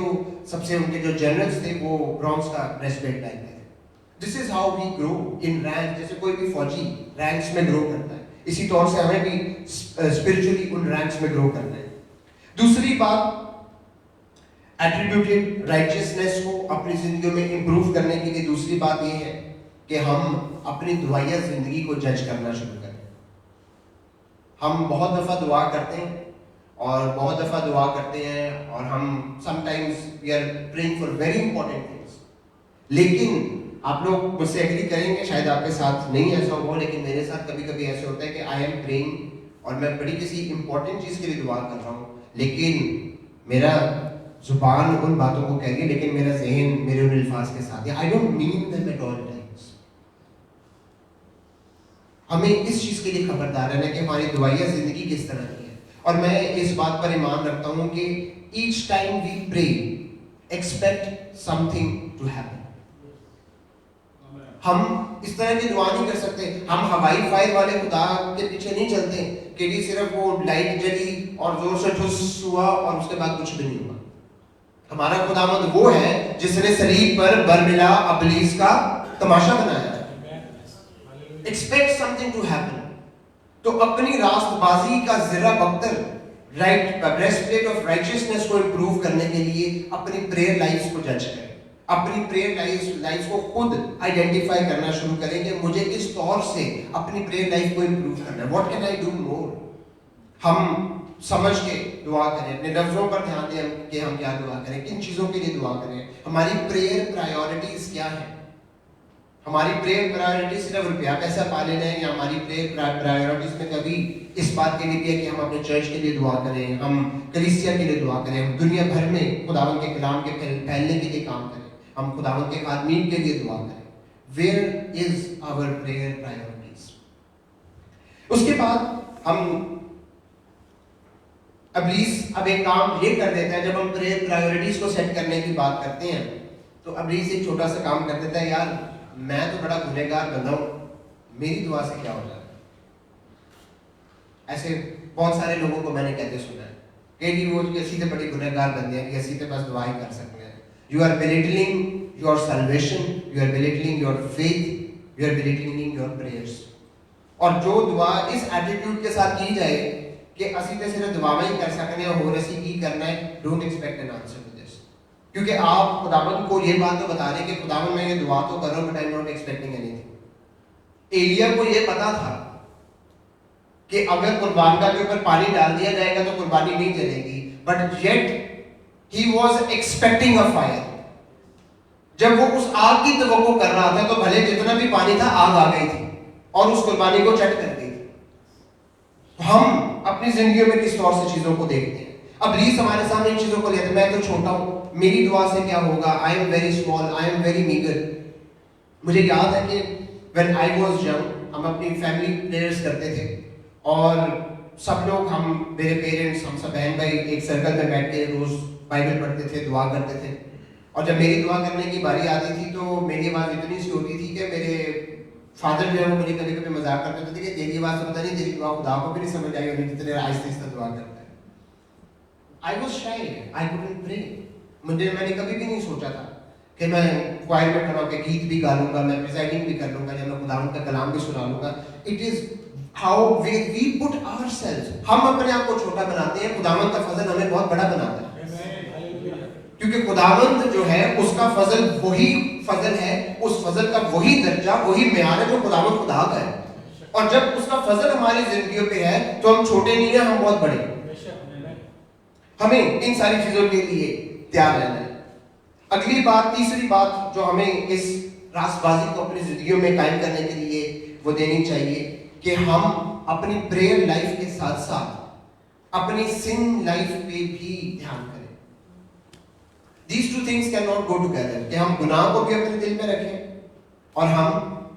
Speaker 2: सबसे उनके जो जनरल्स थे वो ब्रॉन्ज का ब्रेस्ट प्लेट पहनते थे। This is how we grow in rank. जैसे कोई भी फौजी रैंक्स में ग्रो करता है, इसी तौर से हमें भी स्पिरिचुअली उन रैंक्स में ग्रो करना है। दूसरी बात, एट्रीब्यूटेड राइचियसनेस को अपनी जिंदगी में इंप्रूव करने के लिए दूसरी बात यह है कि हम अपनी दुआया जिंदगी को जज करना शुरू करें। हम बहुत दफा दुआ करते हैं और बहुत दफा दुआ करते हैं और हम sometimes we are praying for very important things, लेकिन आप लोग मुझसे एग्री करेंगे, शायद आपके साथ नहीं ऐसा हो, लेकिन मेरे साथ कभी कभी ऐसे होता है कि आई एम प्रेइंग और मैं बड़ी किसी इंपॉर्टेंट चीज के लिए दुआ कर रहा हूँ, लेकिन मेरा जुबान उन बातों को कह रही है लेकिन मेरा जहन मेरे उन अल्फाज के साथ है। I don't mean them at all times. हमें इस चीज के लिए खबरदार रहना है कि हमारी दुआया जिंदगी किस तरह की है, और मैं इस बात पर ईमान रखता हूं कि each time we pray expect something to happen. हम इस तरह की दुआ नहीं कर सकते। हम हवाई फायर वाले खुदा के पीछे नहीं चलते कि जी सिर्फ वो लाइट जली और जोर से ठुस हुआ और उसके बाद कुछ भी नहीं हुआ। हमारा खुदावंद वो है जिसने सलीब पर बरमिला अबलीस का तमाशा बनाया। Expect something to happen. तो अपनी रास्तबाजी का जरा बख्तर राइट ब्रेस्टप्लेट ऑफ राइचियसनेस को इंप्रूव करने के लिए अपनी प्रेयर लाइफ को जज करें। अपनी प्रेयर लाइफ को खुद आइडेंटिफाई करना शुरू करें कि मुझे किस तौर से अपनी प्रेयर लाइफ को इंप्रूव करना है। What can I do more. हम समझ के दुआ करें, अपने लफ्जों पर ध्यान दें कि हम क्या दुआ करें, किन चीजों के लिए दुआ करें, हमारी प्रेयर प्रायोरिटीज क्या है। हमारी प्रेयर प्रायोरिटी सिर्फ रुपया पैसा पा लेना है, या हमारी प्रेयर प्रायोरिटीज में कभी इस बात के लिए भी है कि हम अपने चर्च के लिए दुआ करें, हम कलीसिया के लिए दुआ करें, हम दुनिया भर में खुदावंद के कलाम के फैलने के लिए काम करें, हम खुदावंद के खादमीन के लिए दुआ करें। Where is our prayer priorities. उसके बाद हम अबलीस अब एक काम ये कर देता है, जब हम प्रेयर प्रायोरिटीज को सेट करने की बात करते हैं तो अबलीस एक छोटा सा काम कर देता है, यार मैं तो बड़ा गुनहगार बंदा हूं, मेरी दुआ से क्या हो जाएगा। ऐसे बहुत सारे लोगों को मैंने कहते सुना है कि जी वो किसी से बड़ी गुनहगार बंदे हैं, किसी से बस दुआ ही कर सकते हैं। You are belittling your salvation, you are belittling your faith, you are belittling your prayers. और जो दुआ इस एटीट्यूड के साथ की जाए कि असी ते सिर्फ दुआ ही कर सकते हैं और असी की करना है, don't expect an answer to this. क्योंकि आप खुदावंद को ये बात तो बता रहे कि खुदावंद मैं ये दुआ तो कर रहा हूं but I am not expecting anything. एलिया को ये पता था कि अगर कुर्बानगाह के ऊपर पानी डाल दिया जाएगा तो कुर्बानी नहीं जलेगी, but yet he was expecting a fire. जब वो उस आग की तवक्को कर रहा था तो भले जितना भी पानी था आग आ गई थी और उस कुर्बानी को चट कर दी थी। हम अपनी जिंदगी में किस तौर से चीजों को देखते हैं। अब रीस हमारे सामने इन चीजों को लेते हैं, मैं तो छोटा हूं, मेरी दुआ से क्या होगा, I am very small, I am very meagre. मुझे याद है कि व्हेन आई वाज यंग हम अपनी फैमिली प्रेयर्स करते थे और सब लोग, हम मेरे पेरेंट्स, हम सब बहन भाई एक सर्कल में बैठ के रोज बाइबल पढ़ते थे, दुआ करते थे। और जब मेरी दुआ करने की बारी आती थी तो मेरी आवाज इतनी सी होती थी कि मेरे फादर जो है वो मुझे कभी कभी मजाक करते थे कि तेरी आवाज तो पता नहीं तेरी दुआ खुदा को भी नहीं समझ आई होगी कितने आहिस्ते आहिस्ते दुआ करता है। आई वाज शाई, आई कुडंट प्रे। मैंने कभी भी नहीं सोचा था कि मैं क्वायर में खड़ा होकर गीत भी गा लूंगा, मैं प्रिसाइडिंग भी कर लूंगा, या मैं खुदावंद का कलाम भी सुना लूंगा। It is how we put ourselves. हम अपने आप को छोटा बनाते हैं, खुदावंद का फजल हमें बहुत बड़ा बनाता है। क्योंकि खुदावंद जो है उसका फजल वही फजल है, उस फजल का वही दर्जा, वही म्यार है जो खुदावंद खुदा का है। और जब उसका फजल हमारी जिंदगियों पे है तो हम छोटे नहीं है, हम बहुत बड़े। हमें इन सारी चीजों के लिए तैयार रहना है। अगली बात, तीसरी बात जो हमें इस रास्तबाजी को अपनी जिंदगियों में कायम करने के लिए वो देनी चाहिए कि हम अपनी प्रेयर लाइफ के साथ साथ अपनी सिन लाइफ पे भी ध्यान करें। These two things cannot go together। कि हम गुनाह को भी अपने दिल में रखें और हम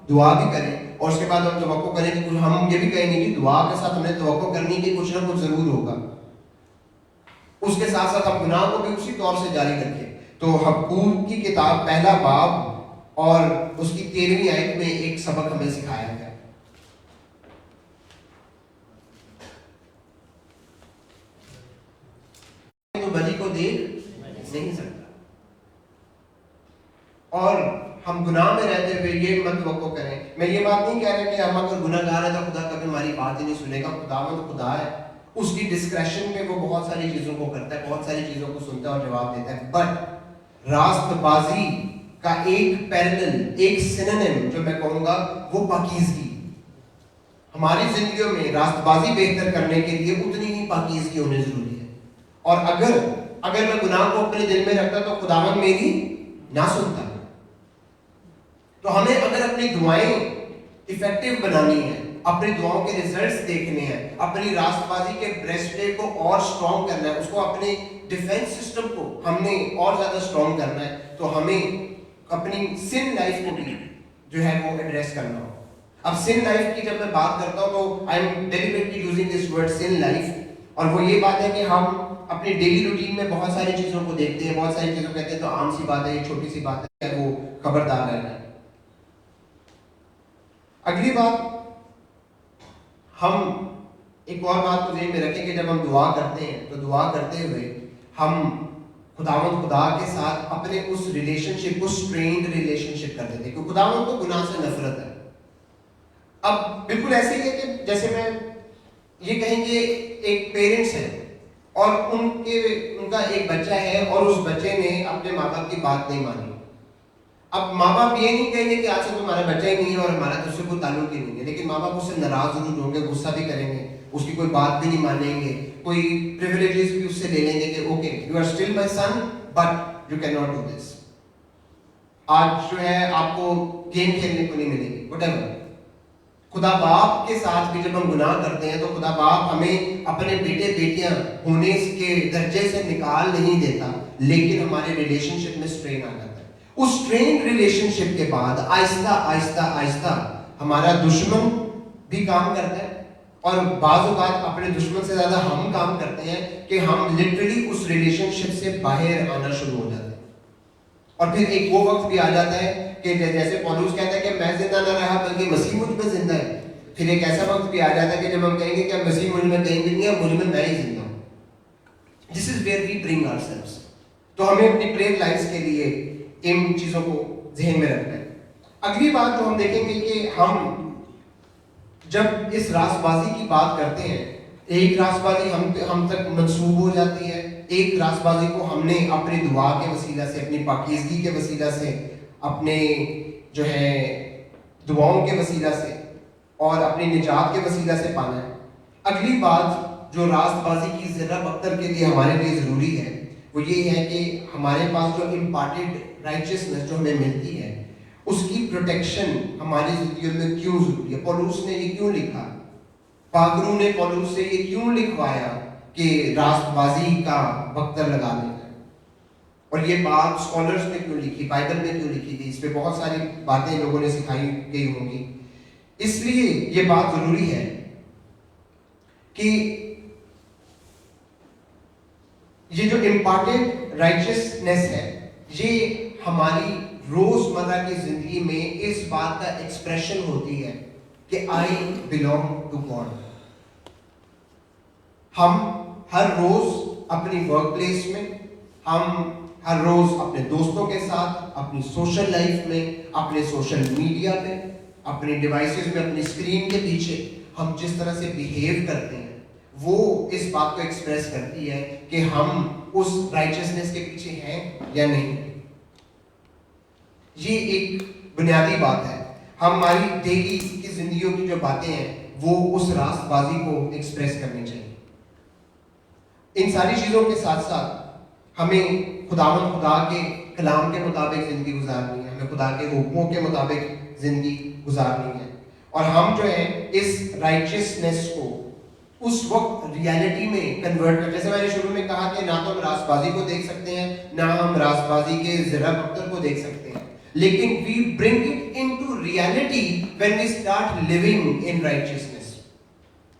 Speaker 2: दुआ भी करें, और उसके बाद हम तवक्को करें कि कुछ, हम ये भी कहेंगे कि दुआ के साथ हमने तवक्को करनी कि कुछ ना कुछ जरूर होगा। उसके साथ साथ हम गुनाह को भी उसी तौर से जारी रखें। तो हबक्कूक की किताब पहला बाब और उसकी 13वीं आयत में एक सबक हमें सिखाया गया। तो बलि को देख नहीं सकता, और हम गुनाह में रहते हुए ये मत तवक्को करें। मैं ये बात नहीं कह रहा कि हम अगर गुनाहगार है तो खुदा कभी हमारी बात ही नहीं सुनेगा। खुदावंद खुदा है, उसकी डिस्क्रेशन में वो बहुत सारी चीजों को करता है, बहुत सारी चीजों को सुनता है और जवाब देता है। बट रास्तबाजी का एक पैरेलल, एक सिनोनिम जो मैं कहूंगा वो पाकीज़गी। हमारी जिंदगियों में रास्तबाजी बेहतर करने के लिए उतनी ही पाकीज़गी होनी जरूरी है। और अगर मैं गुनाह को अपने दिल में रखता तो खुदावंद मेरी ना सुनता। तो हमें अगर अपनी दुआएं इफेक्टिव बनानी है, अपनी दुआओं के रिजल्ट्स देखने हैं, अपनी रास्तबाजी के ब्रेस्टप्लेट को और स्ट्रॉन्ग करना है, उसको अपने डिफेंस सिस्टम को हमने और ज्यादा स्ट्रॉन्ग करना है, तो हमें अपनी सिन लाइफ को भी जो है वो एड्रेस करना हो। अब सिन लाइफ की जब मैं बात करता हूं तो I am deliberately using this word sin life, और वो ये बात है कि हम अपनी डेली रूटीन में बहुत सारी चीजों को देखते हैं, बहुत सारी चीजों को कहते हैं तो आम सी बात है, ये छोटी सी बात है, वो खबरदार रहना है। अगली बात, हम एक और बात को ध्यान में रखें कि जब हम दुआ करते हैं तो दुआ करते हुए हम खुदा के साथ अपने उस रिलेशनशिप को स्ट्रेन्ड रिलेशनशिप कर देते हैं, क्योंकि खुदावंद को गुनाह से नफरत है। अब बिल्कुल ऐसे ही है कि जैसे मैं ये कहेंगे एक पेरेंट्स है और उनका एक बच्चा है और उस बच्चे ने अपने माँ बाप की बात नहीं मानी। अब माँ बाप ये नहीं कहेंगे कि आज से तुम्हारा बच्चा ही नहीं है और हमारा तो उससे कोई ताल्लुक ही नहीं है, लेकिन माँ बाप उससे नाराज जरूर होंगे, गुस्सा भी करेंगे, उसकी कोई बात भी नहीं मानेंगे, कोई प्रिविलेजेस भी उससे ले लेंगे कि okay you are still my son but you can not do this. आज जो है आपको गेम खेलने को नहीं मिलेगी, व्हाटएवर। खुदा बाप के साथ भी जब हम गुनाह करते हैं तो खुदा बाप हमें अपने बेटे बेटियां होने के दर्जे से निकाल नहीं देता, लेकिन हमारे रिलेशनशिप में स्ट्रेन आ जाता है। उस स्ट्रेन रिलेशनशिप के बाद आहिस्ता आहिस्ता आहिस्ता हमारा दुश्मन भी काम करता है और बाज़ औक़ात अपने दुश्मन से ज्यादा हम काम करते हैं कि हम लिटरली उस रिलेशनशिप से बाहर आना शुरू हो जाते हैं। और फिर एक वो वक्त भी आ जाता है कि जैसे पौलुस कहता है कि मैं जिंदा ना रहा बल्कि मसीह मुझ में जिंदा है। फिर एक ऐसा वक्त भी आ जाता है कि जब हम कहेंगे कि मसीह मुझ में कहीं भी नहीं है, मुझ में मैं ही जिंदा हूं। This is where we bring ourselves. तो हमें अपनी प्रेयर लाइफ के लिए इन चीजों को ध्यान में रखना है। अगली बात जो हम देखेंगे कि हम जब इस रासबाजी की बात करते हैं, एक रासबाजी हम तक मंसूब हो जाती है, एक रासबाजी को हमने अपनी दुआ के वसीला से, अपनी पाकीज़गी के वसीला से, अपने जो है दुआओं के वसीला से और अपनी निजात के वसीला से पाना है। अगली बात जो रासबाजी की ज़रा बख्तर के लिए हमारे लिए ज़रूरी है वो ये है कि हमारे पास जो इम्पार्टेड राइचियसनेस जो हमें मिलती है उसकी प्रोटेक्शन हमारी जिंदगी में क्यों जरूरी है। पौलुस ने ये क्यों लिखा, पागरू ने पौलुस से ये क्यों लिखवाया कि रासबाजी का बख्तर लगा लेना, और ये बात स्कॉलर्स ने क्यों लिखी, बाइबल में क्यों लिखी थी, इस पे बहुत सारी बातें लोगों ने सिखाई गई होंगी। इसलिए ये बात जरूरी है कि ये जो इम्पार्टेंट राइचियसनेस है ये हमारी रोजमर्रा की जिंदगी में इस बात का एक्सप्रेशन होती है कि आई बिलोंग टू गॉड। हम हर रोज अपनी वर्क प्लेस में, हम हर रोज अपने दोस्तों के साथ, अपनी सोशल लाइफ में, अपने सोशल मीडिया में, अपने डिवाइसेस में, अपनी स्क्रीन के पीछे हम जिस तरह से बिहेव करते हैं वो इस बात को एक्सप्रेस करती है कि हम उस राइचियसनेस के पीछे हैं या नहीं। ये एक बुनियादी बात है। हमारी डेली की जिंदगियों की जो बातें हैं वो उस रास्तबाजी को एक्सप्रेस करनी चाहिए। इन सारी चीजों के साथ साथ हमें खुदा के कलाम के मुताबिक जिंदगी गुजारनी है, हमें खुदा के हुक्मों के मुताबिक जिंदगी गुजारनी है, और हम जो है इस राइचियसनेस को उस वक्त रियलिटी में कन्वर्ट कर, जैसे मैंने शुरू में कहा कि ना तो हम रासबाजी को देख सकते हैं ना हम रासबाजी के ज़रा बख्तर को देख सकते हैं, लेकिन we bring it into reality when we start living in righteousness.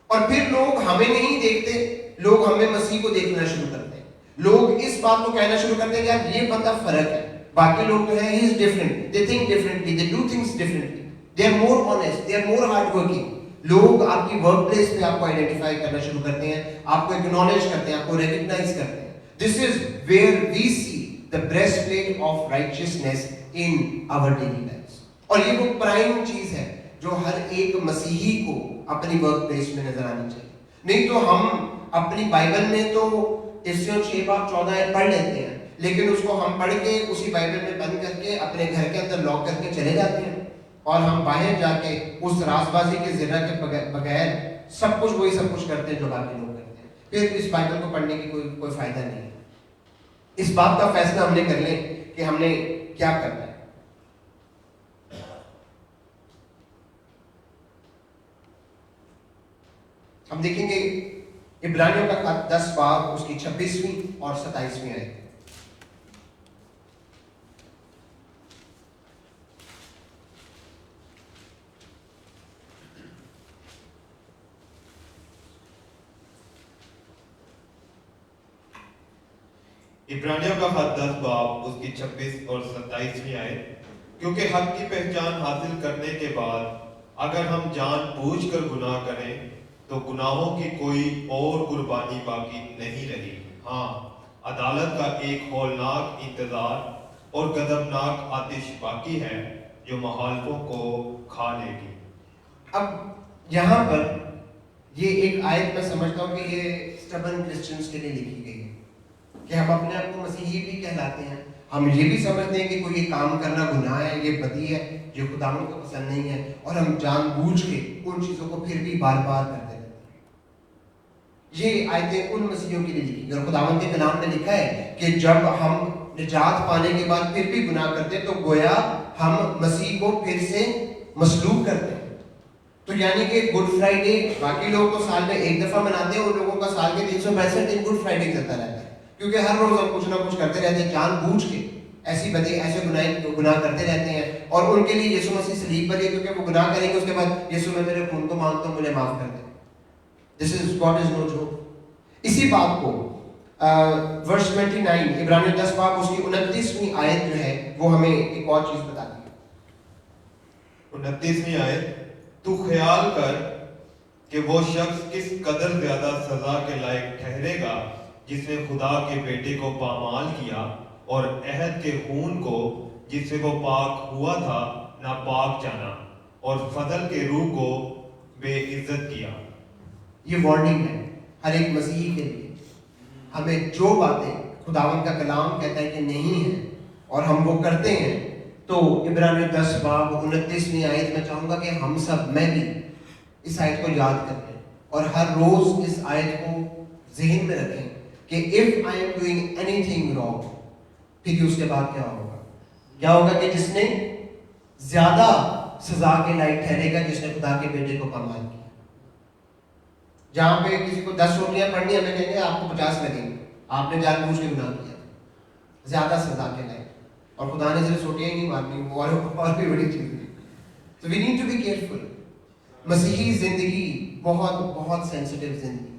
Speaker 2: और फिर लोग हमें नहीं देखते, लोग हमें मसीह को देखना शुरू करते हैं। लोग इस बात को कहना शुरू करते हैं यार ये बंदा फर्क है, बाकी लोग जो है he is different, they think differently, they do things differently, they are more honest, they are more hard working. लोग आपकी वर्क प्लेस पे आपको आइडेंटिफाई करना शुरू करते हैं, आपको एक्नॉलेज करते हैं, आपको रिकॉग्नाइज करते हैं। This is where we see the breastplate of righteousness in our daily lives. और ये वो प्राइम चीज है जो हर एक मसीही को अपनी वर्क प्लेस में नजर आनी चाहिए। नहीं तो हम अपनी बाइबल में तो इफिसियों 6:14 पढ़ लेते हैं, लेकिन उसको हम पढ़ के उसी बाइबल में बंद करके अपने घर के अंदर लॉक करके चले जाते हैं, और हम बाहर जाके उस रासबाजी के ज़रा के बगैर सब कुछ वही सब कुछ करते हैं जो बाकी लोग करते हैं। फिर इस बाइबल को पढ़ने की कोई फायदा नहीं है। इस बात का फैसला हमने कर लें कि हमने क्या करना है। हम देखेंगे इब्रानियों का खत 10 बाब उसकी 26वीं और 27वीं आयत।
Speaker 3: इब्रानियों का खत 10 बाब उसकी 26 और 27वीं आयत। क्योंकि हक की पहचान हासिल करने के बाद अगर हम जानबूझकर गुनाह करें तो गुनाहों की कोई और कुर्बानी बाकी नहीं रही। हाँ, अदालत का एक हौलनाक इंतजार और गजबनाक आतिश बाकी है जो मुखालिफों को खा लेगी।
Speaker 2: अब यहाँ पर ये एक आयत मैं समझता हूँ कि ये स्टबर्न क्रिश्चियंस के लिए लिखी गई है कि हम अपने आप को मसीही भी कहलाते हैं, हम ये भी समझते हैं कि कोई ये काम करना गुनाह है, ये बदी है जो खुदावंद को पसंद नहीं है, और हम जानबूझ के उन चीज़ों को फिर भी बार बार करते रहते हैं। ये आयतें उन मसीहियों के लिए लिखी गई और खुदावंद के कलाम में लिखा है कि जब हम निजात पाने के बाद फिर भी गुनाह करते हैं तो गोया हम मसीह को फिर से मसलूब करते हैं। तो यानी कि गुड फ्राइडे बाकी लोग तो साल में एक दफा मनाते हैं, उन लोगों का साल के 365 दिन गुड फ्राइडे चलता रहता है, क्योंकि हर रोज हम कुछ ना कुछ करते रहते हैं, जानबूझ के ऐसी बदी ऐसे गुनाह करते रहते हैं, और उनके लिए यीशु मसीह सलीब पर है, क्योंकि वो गुनाह करेंगे उसके बाद यीशु मैं तेरे खून को मांगता हूं, मुझे माफ कर दे। This is God is no joke. इसी बात को वर्स 29 इब्रानियों 10 बाब उसकी 29वीं आयत जो है वो हमें एक और चीज बताती है।
Speaker 3: 29वीं आयत, तू ख्याल कर कि वो शख्स किस कदर ज्यादा सजा के लायक ठहरेगा जिसने खुदा के बेटे को पामाल किया और अहद के खून को जिससे वो पाक हुआ था नापाक जाना और फजल के रूह को बेइज्जत किया।
Speaker 2: ये वार्निंग है हर एक मसीही के लिए। हमें जो बातें खुदावंद का कलाम कहता है कि नहीं है और हम वो करते हैं, तो इब्रानियों 10 बाब 29वीं आयत में चाहूंगा कि हम सब, मैं भी इस आयत को याद करें और हर रोज इस आयत को जहन में रखें कि if I am doing anything wrong, फिर उसके बाद क्या होगा? क्या होगा कि जिसने ज्यादा सजा के लायक ठहरेगा जिसने खुदा के बेटे को पामाल किया। जहां पे किसी को 10 रोटियां पड़नी, हमें कहेंगे आपको 50 लगेंगे, आपने जानबूझ के गुनाह किया, ज्यादा सजा के लायक, और खुदा ने सिर्फ रोटियां ही नहीं मारनी, वो और भी बड़ी चीज है। तो we need to be careful. मसीही जिंदगी बहुत बहुत सेंसिटिव जिंदगी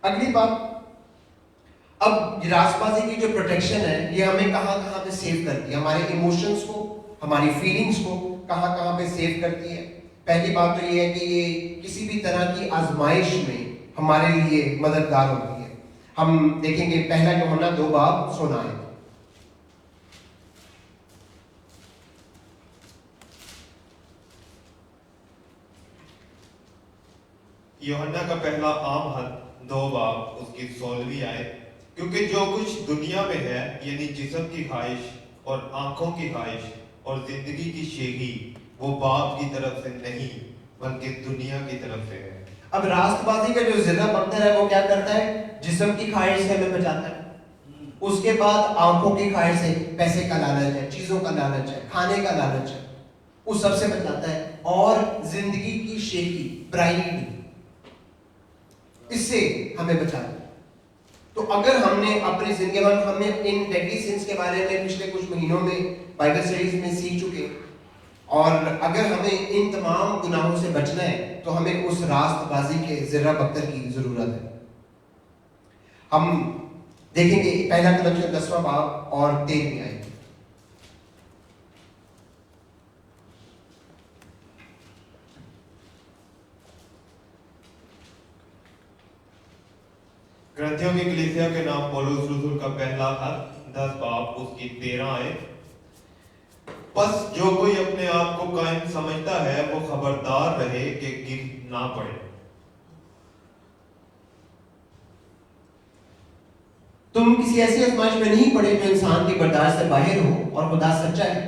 Speaker 2: है। अगली बात, अब रास्तबाजी की जो प्रोटेक्शन है ये हमें कहाँ कहाँ पे सेव करती है, हमारे इमोशंस को, हमारी फीलिंग्स को कहाँ कहाँ पे सेव करती है। पहली बात तो ये है कि ये किसी भी तरह की आजमाइश में हमारे लिए मददगार होती है। हम देखेंगे पहला यूहन्ना 2 बाब 16 है।
Speaker 3: यूहन्ना का पहला आम खत 2 बाब उसकी 16वीं आयत, क्योंकि जो कुछ दुनिया में है यानी जिस्म की ख्वाहिश और आंखों की ख्वाहिश और जिंदगी की शेखी, वो बाप की तरफ से नहीं बल्कि दुनिया की तरफ से है।
Speaker 2: अब रास्तबाजी का जो जिला बख्तर है वो क्या करता है? जिस्म की ख्वाहिश से हमें बचाता है, उसके बाद आंखों की ख्वाहिश से, पैसे का लालच है, चीजों का लालच है, खाने का लालच है, उस सबसे बचाता है, और जिंदगी की शेखी, प्राइड, इससे हमें बचाता है। तो अगर हमने अपनी जिंदगी में, हमें इन डेडली सिंस के बारे में पिछले कुछ महीनों में बाइबल स्टडीज में सीख चुके, और अगर हमें इन तमाम गुनाहों से बचना है तो हमें उस रास्तबाजी के ज़रा बख्तर की जरूरत है। हम देखेंगे पहला कलम 10वां बाब और 13वीं आयत।
Speaker 3: ग्रंथियों की कलीसिया के नाम पौलुस रसूल का पहला खत 10 बाब उसकी 13 आयत, बस जो कोई अपने आप को कायम समझता है वो खबरदार रहे कि गिर ना पड़े।
Speaker 2: तुम किसी ऐसी आजमाइश में नहीं पड़े जो इंसान की बर्दाश्त से बाहर हो, और खुदा सच्चा है,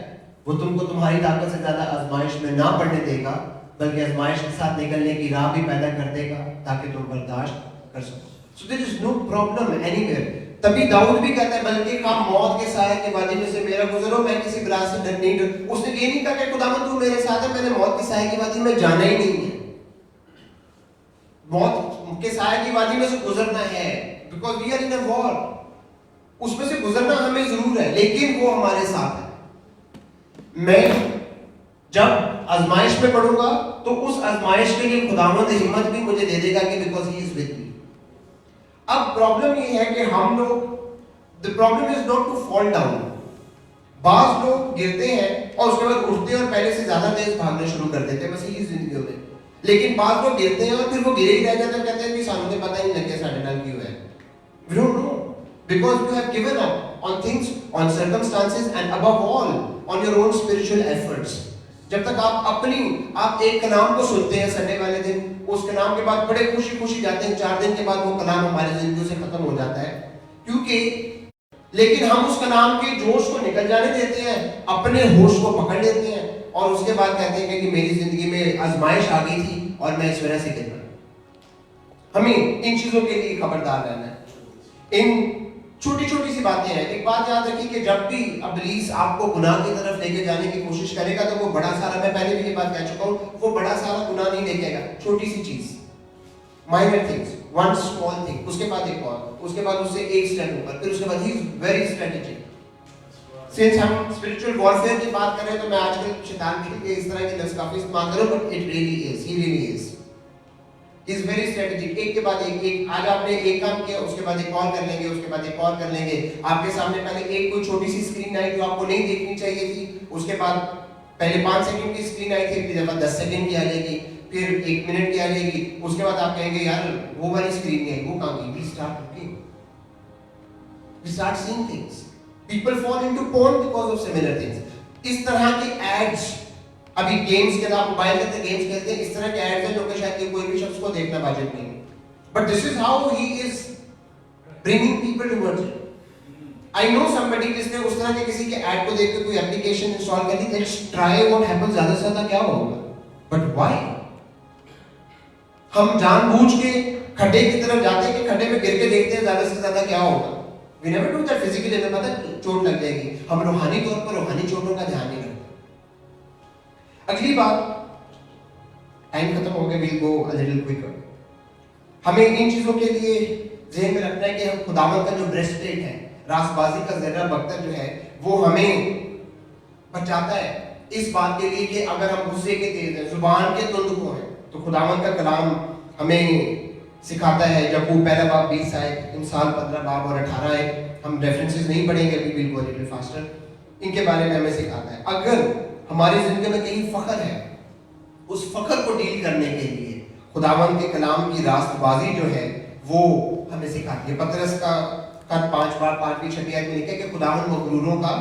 Speaker 2: वो तुमको तुम्हारी ताकत से ज्यादा आजमाइश में ना पड़ने देगा, बल्कि आजमाइश के साथ निकलने की राह भी पैदा कर देगा ताकि तुम बर्दाश्त कर सको। So there is no problem anywhere. तभी दाऊद भी कहता है, बल्कि आप मौत के साए के वादी में से मेरा गुजरो, मैं किसी बला से डर नहीं डर। उसने ये नहीं कहा कि खुदावंद तू मेरे साथ है, मैंने मौत के साए की वादी में जाना ही नहीं है। मौत के साए की वादी में से गुजरना है, because we are in a war, उसमें से गुजरना हमें जरूर है, लेकिन वो हमारे साथ है। मैं जब आजमाइश में पड़ूंगा तो उस आजमाइश के लिए खुदावंद हिम्मत भी मुझे दे देगा कि because he is with me. अब प्रॉब्लम ये है कि हम लोग, the problem is not to fall down, बाज लोग गिरते हैं और उसके बाद उठते हैं और पहले से ज्यादा तेज भागना शुरू कर देते हैं मसीही जिंदगी में। लेकिन बाज लोग गिरते हैं और फिर वो गिरे ही रह जाते हैं, कहते हैं कि सामने पता ही नहीं लग गया साढ़े नाल क्यों है। We don't know because you have given up on things, on circumstances and above all on your own spiritual efforts. जब तक आप एक कलाम को सुनते हैं संडे वाले दिन, उस कलाम के बाद बड़े खुशी खुशी जाते हैं, 4 दिन के बाद वो कलाम हमारी जिंदगी से खत्म हो जाता है। क्योंकि लेकिन हम उस कलाम के जोश को निकल जाने देते हैं, अपने होश को पकड़ लेते हैं और उसके बाद कहते हैं कि मेरी जिंदगी में आजमाइश आ गई थी और मैं इस वजह से गिर गया। हमें इन चीजों के लिए खबरदार रहना है। इन छोटी छोटी सी बातें हैं। एक बात याद रखिए कि जब भी इब्लीस आपको गुनाह की तरफ लेके जाने की कोशिश करेगा तो वो बड़ा सारा, मैं पहले भी ये बात कह चुका हूं, वो बड़ा सारा गुनाह नहीं लेके आएगा। छोटी सी चीज, minor things, one small thing, उसके बाद एक और, उसके बाद उससे एक स्टेप ऊपर, फिर उसके बाद he is very strategic. Since हम स्पिरिचुअल वॉरफेयर की बात कर रहे हैं तो मैं आजकल शैतान के इस तरह के लफ्ज काफी इस्तेमाल कर रहा हूं, but it really is, he really is is very strategic. एक के बाद एक आज आपने एक काम किया, उसके बाद एक और कर लेंगे, उसके बाद एक और कर लेंगे। आपके सामने पहले एक कोई छोटी सी स्क्रीन आई जो आपको नहीं देखनी चाहिए थी, उसके बाद पहले 5 सेकंड की स्क्रीन आई थी, फिर जब 10 सेकंड की आ जाएगी, फिर 1 मिनट की आ जाएगी, उसके बाद आप कहेंगे यार वो वाली स्क्रीन नहीं आई, वो कहां गई? We start looking, we start seeing things, people fall into porn because of similar things. इस तरह के एड्स, अभी गेम्स के आप मोबाइल के अंदर गेम्स खेलते हैं, इस तरह के एड्स हैं जो कि शायद कोई भी शख्स को देखना वाजिब नहीं है, but this is how he is bringing people towards it. I know somebody जिसने उस तरह के किसी के ऐड को देख के कोई एप्लीकेशन इंस्टॉल कर ली, लेट्स ट्राई व्हाट हैपेंस, ज्यादा से ज्यादा क्या होगा, बट व्हाई? हम जानबूझ के खड्डे की तरफ जाते हैं कि खड्डे में गिर के देखते हैं ज्यादा से ज्यादा क्या होगा। We never do that physically, हमें पता है चोट लग जाएगी, हम रूहानी तौर पर रूहानी चोटों का ध्यान नहीं रखते। अगली बात, टाइम खत्म हो गया, we'll go a little quicker. हमें इन चीजों के लिए ज़हन में रखना है कि हम खुदावंद का जो ब्रेस्टप्लेट है, रासबाजी का ज़र्रा बख्तर जो है, वो हमें बचाता है इस बात के लिए कि अगर हम गुस्से के तेज हैं, जुबान के तुंद को हैं, तो खुदावंद का कलाम हमें सिखाता है। यकूब पहला बाब 20 आयत, इंसान 15 बाब और 18 आयत, हम रेफरेंसेस नहीं पढ़ेंगे, we will go little faster, इनके बारे में हमें सिखाता है। अगर हमारी जिंदगी में कहीं फख्र है, उस फख्र को डील करने के लिए खुदावंद के कलाम की रास्तबाजी जो है वो हमें सिखाती है। पतरस का 5 बार 5वीं 6वीं आयत में लिखा है कि खुदावंद मगरूरों का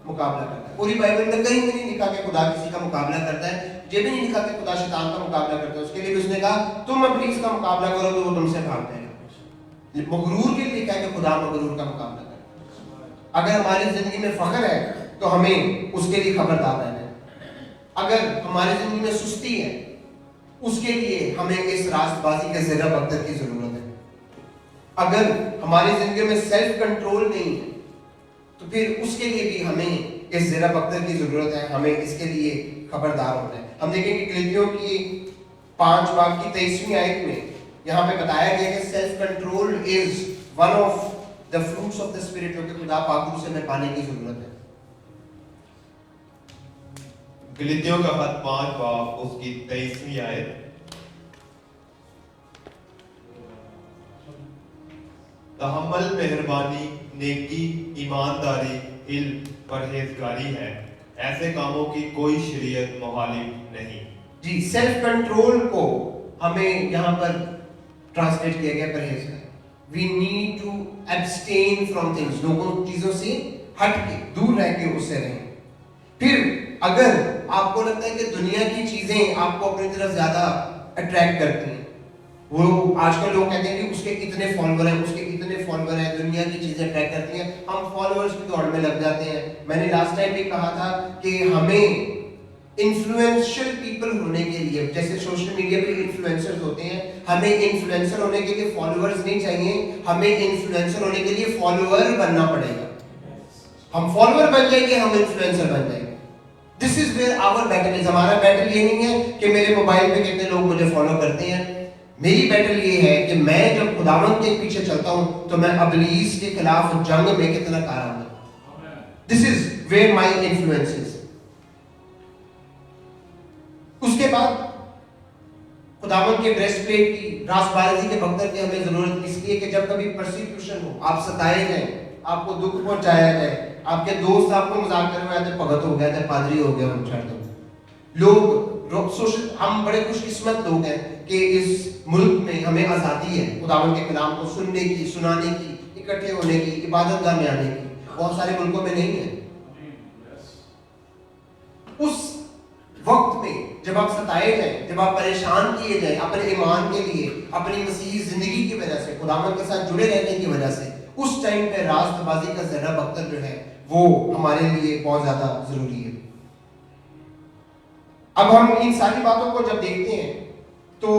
Speaker 2: मुकाबला करता है। पूरी बाइबल में कहीं भी नहीं लिखा कि खुदा किसी का मुकाबला करता है, ये भी नहीं लिखा कि खुदा शैतान का मुकाबला करता है। उसके लिए उसने कहा तुम इब्लीस का मुकाबला करो तो वो तुमसे भाग जाएगा। मगरूर के लिए लिखा है कि खुदा मगरूर का मुकाबला करता है। अगर हमारी जिंदगी में फख्र है तो हमें उसके लिए खबरदार रहना है। अगर हमारी जिंदगी में सुस्ती है, उसके लिए हमें इस रास्तबाजी के ज़र्रा बख्तर की जरूरत है। अगर हमारी जिंदगी में सेल्फ कंट्रोल नहीं है तो फिर उसके लिए भी हमें इस ज़र्रा बख्तर की जरूरत है, हमें इसके लिए खबरदार होना है। हम देखेंगे गलातियों की 5 बाब की 23वीं आयत में यहाँ पे बताया गया कि self control is one of the fruits of the spirit, जो कि खुदा पाक से हमें पाने की जरूरत है।
Speaker 3: गलातियों का खत 5 बाब उसकी 23वीं आयत, तहम्मुल, मेहरबानी, नेकी, ईमानदारी, इल्म, परहेजगारी है, ऐसे कामों की कोई शरीयत मुखालिफ नहीं।
Speaker 2: जी, सेल्फ कंट्रोल को हमें यहाँ पर ट्रांसलेट किया गया परहेजगारी। We need to abstain from things, लोगों चीजों से हट के, दूर रह के उससे रहें। फिर अगर आपको लगता है कि दुनिया की चीजें आपको अपनी तरफ ज्यादा अट्रैक्ट करती हैं, वो आजकल लोग कहते हैं कि उसके इतने फॉलोअर हैं, उसके इतने फॉलोअर हैं, दुनिया की चीजें अट्रैक्ट करती हैं, हम फॉलोअर्स की दौड़ में लग जाते हैं। मैंने लास्ट टाइम भी कहा था कि हमें इन्फ्लुएंशियल पीपल होने के लिए, जैसे सोशल मीडिया पे इन्फ्लुएंसर्स होते हैं, हमें इन्फ्लुएंसर होने के लिए फॉलोअर्स नहीं चाहिए, हमें इन्फ्लुएंसर होने के लिए फॉलोअर बनना पड़ेगा। हम फॉलोअर बन जाएंगे, हम इन्फ्लुएंसर बन जाएंगे। This is where our battle is. हमारा बैटल ये नहीं है कि मेरे मोबाइल पे कितने लोग मुझे फॉलो करते हैं, मेरी बैटल ये है कि मैं जब खुदावंद के पीछे चलता हूं तो मैं इब्लीस के खिलाफ जंग में कितना कारगर हूं। This is where my influence is. उसके बाद खुदावंद के ब्रेस्टप्लेट की, रासबाजी के बख्तर की हमें जरूरत इसलिए कि जब कभी परसिक्यूशन हो, आप सताए जाएं, आपको दुख पहुंचाया जाए, आपके दोस्त आपको मजाक कर रहे थे, भगत हो गया थे, पादरी हो गया, हम छोड़ दो लोग हम बड़े खुशकिस्मत लोग हैं कि इस मुल्क में हमें आज़ादी है खुदावंद के कलाम को सुनने की, सुनाने की, इकट्ठे होने की, इबादतगाह में आने की। बहुत सारे मुल्कों में नहीं है। उस वक्त में जब आप सताए जाए, जब आप परेशान किए जाए अपने ईमान के लिए, अपनी मसीही जिंदगी की वजह से, खुदावंद के साथ जुड़े रहने की वजह से, उस टाइम पे रास्तबाजी का जरा बख्तर जो है वो हमारे लिए बहुत ज्यादा जरूरी है। अब हम इन सारी बातों को जब देखते हैं तो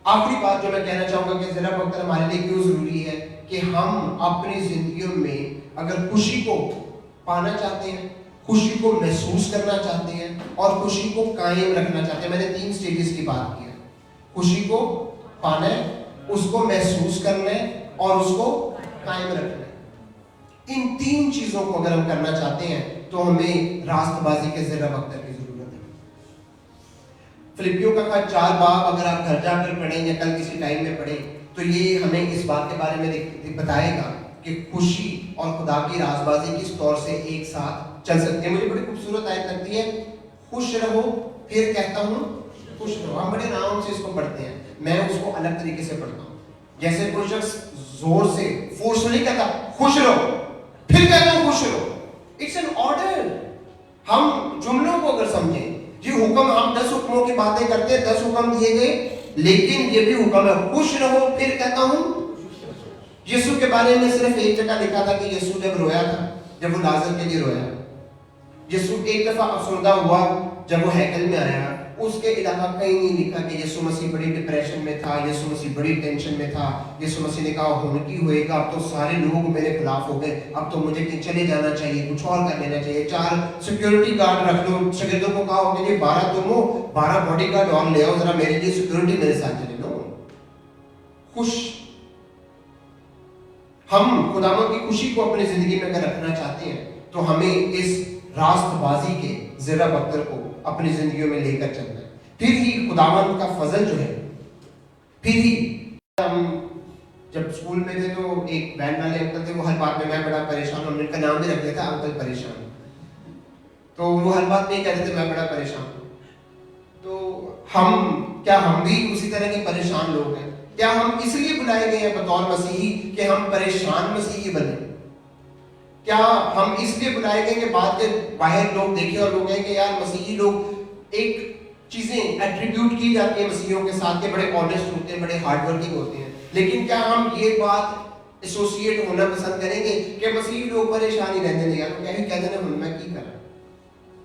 Speaker 2: आखिरी बात जो मैं कहना चाहूंगा कि जरा बख्तर हमारे लिए क्यों जरूरी है कि हम अपनी जिंदगियों में अगर खुशी को पाना चाहते हैं, खुशी को महसूस करना चाहते हैं और खुशी को कायम रखना चाहते हैं। मैंने 3 स्टेजेस की बात की है। खुशी को पाना है, उसको महसूस करना है और उसको कायम रखना है। इन 3 चीजों को अगर हम करना चाहते हैं तो हमें रास्तबाजी के ज़रा बख्तर की जरूरत है। फिलिपियों का खत 4 बाब अगर आप घर जाकर पढ़ें या कल किसी टाइम में पढ़ें तो ये हमें इस बात के बारे में बताएगा कि खुशी और खुदा की रास्तबाजी किस तौर से एक साथ चल सकते हैं। मुझे बड़ी खूबसूरत आयत लगती है, खुश रहो फिर कहता हूँ खुश रहो। हम बड़े नाम से इसको पढ़ते हैं, मैं उसको अलग तरीके से पढ़ता हूँ। जैसे कोई शख्स जोर से फोर्सफुली कहता खुश रहो फिर कहता हूँ खुश रहो। It's an order. हम जुमलों को अगर समझें, ये हुक्म, हम 10 हुक्मों की बातें करते हैं, 10 हुक्म दिए गए, लेकिन ये भी हुक्म है खुश रहो फिर कहता हूँ। यीशु के बारे में सिर्फ एक जगह लिखा था कि यीशु जब रोया था, जब वो लाजर के लिए रोया, यीशु एक दफा अफसरदा हुआ जब वो हैकल में आया, उसके अलावा कहीं नहीं लिखा कि यीशु मसीह बड़ी डिप्रेशन में था, यीशु मसीह बड़ी टेंशन में था, यीशु मसीह ने कहा हुनकी होएगा, अब तो सारे लोग मेरे खिलाफ हो गए, अब तो मुझे कहीं चले जाना चाहिए, कुछ और कर लेना चाहिए, 4 सिक्योरिटी गार्ड रख लो। शागिर्दों को कहा होगा जी 12 तुम हो, 12 बॉडीगार्ड और ले आओ, जरा मेरे लिए सिक्योरिटी मेरे साथ चले लो। खुश, हम खुदावंद की खुशी को अपनी जिंदगी में अगर रखना चाहते हैं तो हमें इस रास्तबाजी के ज़रा बख्तर को अपनी जिंदगियों में लेकर चलना है। फिर ही खुदावंद का फजल जो है, फिर ही हम जब स्कूल में थे तो एक वैन वाले अंकल थे, वो हर बात में मैं बड़ा परेशान हूं, उनका नाम भी रख दिया था अंकल परेशान। तो वो हर बात में कहते थे मैं बड़ा परेशान हूं। तो हम भी उसी तरह के परेशान लोग हैं? क्या हम इसलिए बुलाए गए हैं बतौर मसीही कि हम परेशान मसीही बने? क्या हम इसलिए बुलाए गए कि बाद के बाहर लोग देखें और लोग कहें कि यार मसीही लोग, एक चीजें एट्रीब्यूट की जाती है मसीहियों के साथ के बड़े ऑनेस्ट होते हैं, बड़े हार्डवर्किंग होते हैं, लेकिन क्या हम ये बात एसोसिएट होना पसंद करेंगे कि मसीही लोग परेशान ही रहते हैं? तो क्या ही कहते हैं मैं की कर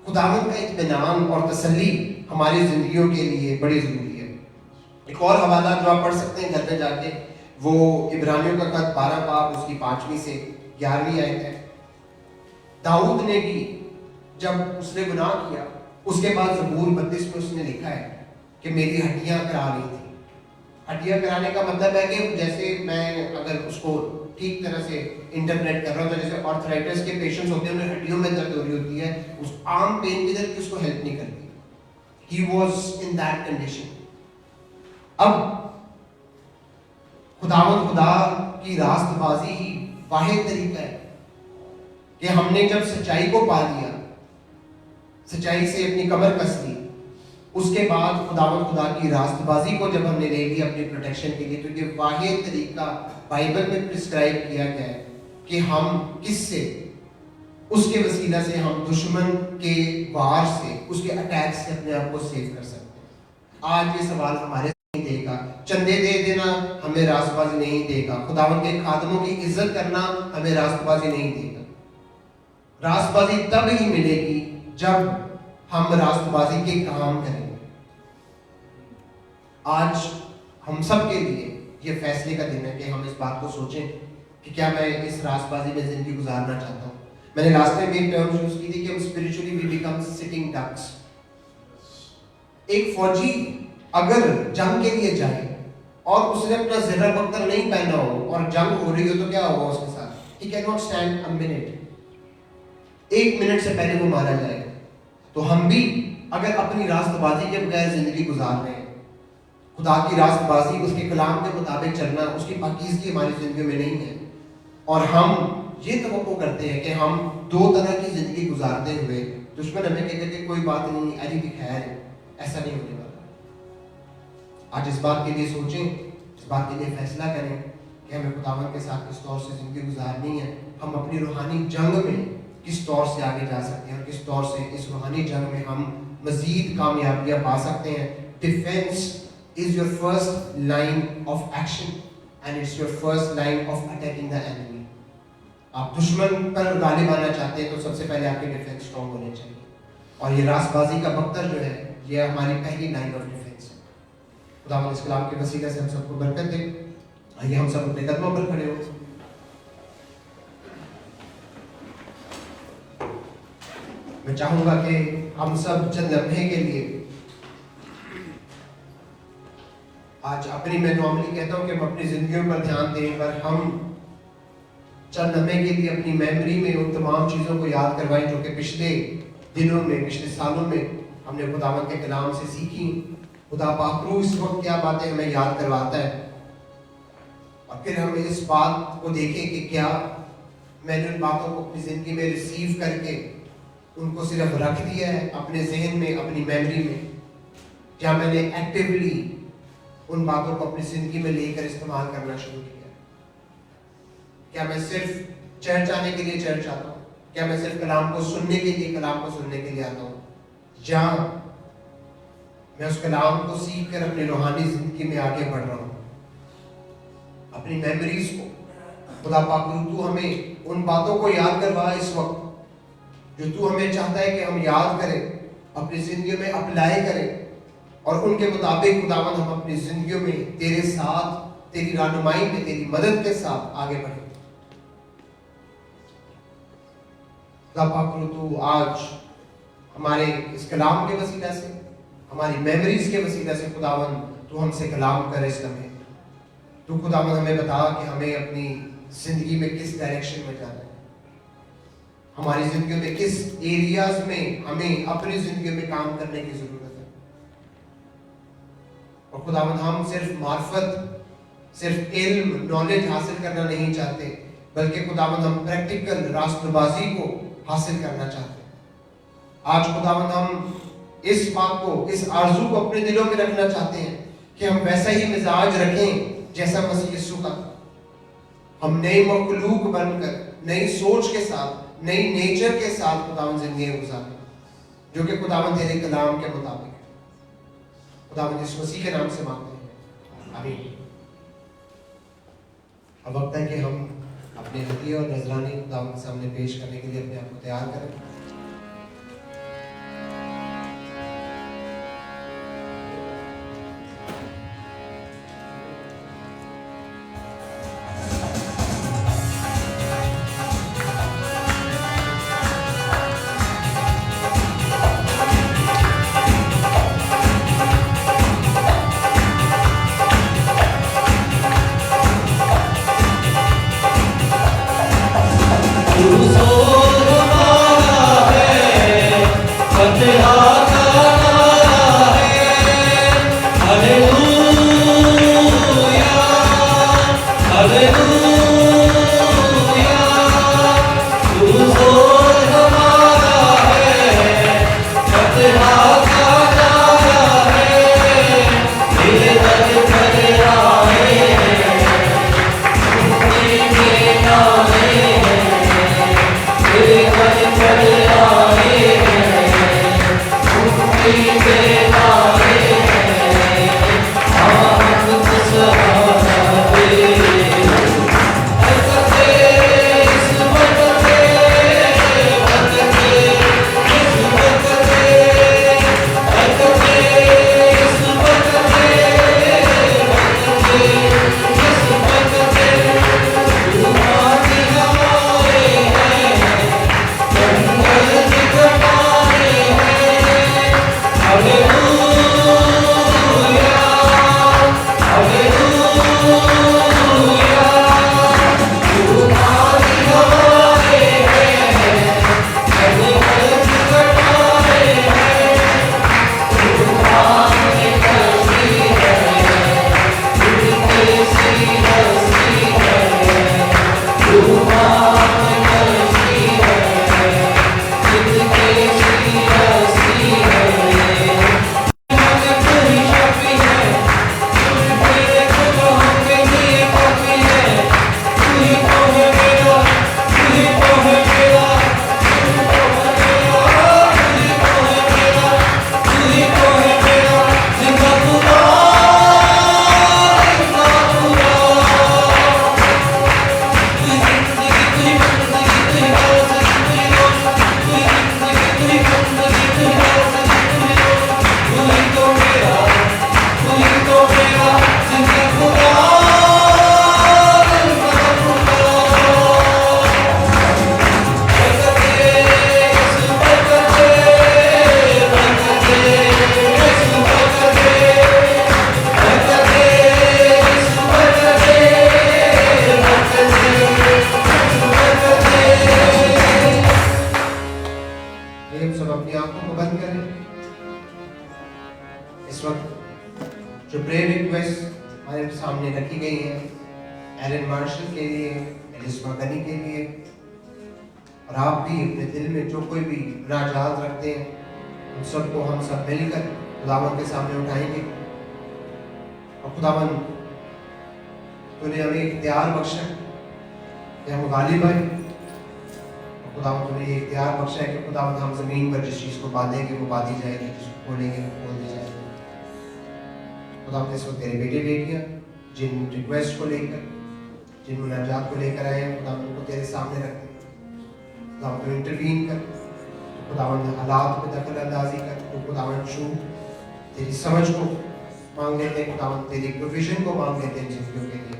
Speaker 2: खुदावंद का इत्मीनान और तसल्ली हमारी जिंदगियों के लिए बड़ी जरूरी है। एक और हवाला जो आप पढ़ सकते हैं घर पे जाके, वो इब्रानियों का खत 12 बाब उसकी 5वीं से 11वीं आयत है। दाऊद ने भी जब उसने गुनाह किया, उसके बाद ज़बूर 32 में उसने लिखा है कि मेरी हड्डियां करा रही थी। हड्डियां कराने का मतलब है कि जैसे मैं अगर उसको ठीक तरह से इंटरप्रेट कर रहा हूँ तो जैसे आर्थराइटिस के पेशेंट्स होते हैं, उन्हें हड्डियों में दर्द हो रही होती है, उस आम पेन किलर की उसको हेल्प नहीं करती। He was in that condition। अब खुदा की रास्तबाजी ही वाहिद तरीका है कि हमने जब सच्चाई को पा लिया, सच्चाई से अपनी कमर कस ली, उसके बाद खुदा की रास्तबाजी को जब हमने ले ली अपनी प्रोटेक्शन के लिए, तो ये वाहिद तरीका बाइबल में प्रिस्क्राइब किया गया है कि हम किससे, उसके वसीला से हम दुश्मन के वार से, उसके अटैक से अपने आप को सेव कर सकते हैं। आज ये सवाल हमारे नहीं देगा, चंदे दे देना हमें रास्तबाजी नहीं देगा, खुदावंद के खादमों की इज्जत करना हमें रास्तबाजी नहीं देगा। रास्तबाजी तब ही मिलेगी जब हम रास्तबाजी के काम करेंगे। आज हम सब के लिए ये फैसले का दिन है कि हम इस बात को सोचें कि क्या मैं इस रास्तबाजी में जिंदगी गुजारना चाहता हूँ। मैंने रास्ते में एक टर्म यूज की थी कि हम spiritually we become sitting ducks. एक फौजी अगर जंग के लिए जाए और उसने अपना ज़रा बख्तर नहीं पहना हो और जंग हो रही हो तो क्या होगा उसके साथ? He can not stand a minute. 1 minute से पहले वो मारा जाएगा। तो हम भी अगर अपनी रास्तबाजी के बगैर जिंदगी गुजार रहे हैं, खुदा की रास्तबाजी, उसके कलाम के मुताबिक चलना, उसकी पाकीज़गी हमारी जिंदगी में नहीं है, और हम ये तवक्को करते हैं कि हम दो तरह की ज़िंदगी गुजारते हुए दुश्मन हमें कहते कि कोई बात नहीं, अली भी खैर है, ऐसा नहीं होने वाला। आज इस बात के लिए सोचें, इस बात के लिए फैसला करें कि हमें खुदावंद के साथ किस तौर से ज़िंदगी गुजारनी है, हम अपनी रूहानी जंग में किस तौर से आगे जा सकते हैं और किस तौर से इस रूहानी जंग में हम मज़ीद कामयाबियाँ पा सकते हैं। Defence is your first line of action and it's your first line of attacking the enemy. आप दुश्मन पर गालिब आना चाहते हैं तो सबसे पहले आपके डिफेंस स्ट्रॉन्ग होने चाहिए, और ये रासबाजी का बख्तर जो है ये हमारी पहली लाइन ऑफ डिफेंस है। खुदावंद इस कलाम के वसीले से हम सबको बरकत दे। आइए हम सब अपने कदमों पर खड़े हो। मैं चाहूंगा कि हम सब चंद लम्हे के लिए आज अपनी, मैं नॉर्मली कहता हूं कि हम अपनी जिंदगियों पर ध्यान दें, पर हम चंद लम्हे के लिए अपनी मेमोरी में उन तमाम चीज़ों को याद करवाएं जो कि पिछले दिनों में, पिछले सालों में हमने खुदावंद के कलाम से सीखी। खुदा पाक रूह इस वक्त क्या बातें हमें याद करवाता है, और फिर हम इस बात को देखें कि क्या मैंने उन बातों को अपनी ज़िंदगी में रिसीव करके उनको सिर्फ रख दिया है अपने जहन में, अपनी मेमोरी में, क्या मैंने एक्टिवली उन बातों को अपनी ज़िंदगी में लेकर इस्तेमाल करना शुरू किया। क्या मैं सिर्फ चर्च आने के लिए चर्च आता हूँ, क्या मैं सिर्फ कलाम को सुनने के लिए कलाम को सुनने के लिए आता हूँ, या मैं उस कलाम को सीख कर अपनी रूहानी जिंदगी में आगे बढ़ रहा हूँ। अपनी मेमोरीज को खुदा पाक तू हमें उन बातों को याद करवा इस वक्त जो तू हमें चाहता है कि हम याद करें, अपनी जिंदगी में अप्लाई करें, और उनके मुताबिक खुदावंद हम अपनी जिंदगियों में तेरे साथ, तेरी रहनुमाई में, तेरी मदद के साथ आगे बढ़े। खुदा पाक तू आज हमारे इस कलाम के वसीला से, हमारी मेमोरीज के वसीला से खुदावंद तू हमसे कलाम कर इस लम्हे। तू खुदावंद हमें बता कि हमें अपनी जिंदगी में किस डायरेक्शन में जाना है, हमारी जिंदगी में किस एरियाज में हमें अपनी जिंदगी में काम करने की जरूरत है। और खुदावंद हम सिर्फ मार्फत, सिर्फ इल्म, नॉलेज हासिल करना नहीं चाहते, बल्कि खुदावंद हम प्रैक्टिकल रास्तबाजी को हासिल करना चाहते हैं। आज खुदावंद हम इस बात को, इस आरज़ू को अपने दिलों में रखना चाहते हैं कि हम वैसा ही मिजाज रखें जैसा मसीह यीशु का। हम नई मखलूक बनकर, नई सोच के साथ, नई नेचर के साथ खुदावंद जिंदगी गुजारें, जो कि खुदावंद तेरे कलाम के मुताबिक है। खुदावंद इस मसीह के नाम से मांगते हैं, आमीन। अब वक्त है कि हम अपने हदिये और नजराने खुदावंद के सामने पेश करने के लिए अपने आप को तैयार करें।
Speaker 4: तू सोर हमारा
Speaker 2: ये हम सब अपनी आंखों को बंद करें। इस वक्त जो प्रेयर रिक्वेस्ट हमारे सामने रखी गई है, एलन मार्शल के लिए, एलिस्मा गनी के लिए, और आप भी अपने दिल में जो कोई भी मुनाजात रखते हैं, उन सबको हम सब मिलकर खुदावंद के सामने उठाएंगे। और खुदावंद, तूने हमें इख्तियार बख्शा कि हम गालिब आए, और खुदावंद तूने ये इख्तियार बख्शा है कि खुदावंद हम जमीन पर जिस चीज़ को बांधेंगे वो बांधी जाएगी, जिसको खोलेंगे वो खोल दी जाएगी। खुदावंद इस वक्त तेरे बेटे बेटियाँ जिन रिक्वेस्ट को लेकर, जिन मुनाजात को लेकर आए हैं, खुदावंद उनको तेरे सामने रखते हैं। खुदावंद तू इंटरवीन कर, खुदावंद हालात में दखल अंदाजी कर, तो खुदावंद छू, तेरी समझ को मांग लेते हैं खुदावंद, तेरी प्रोविजन को मांग लेते हैं जिंदगियों के लिए।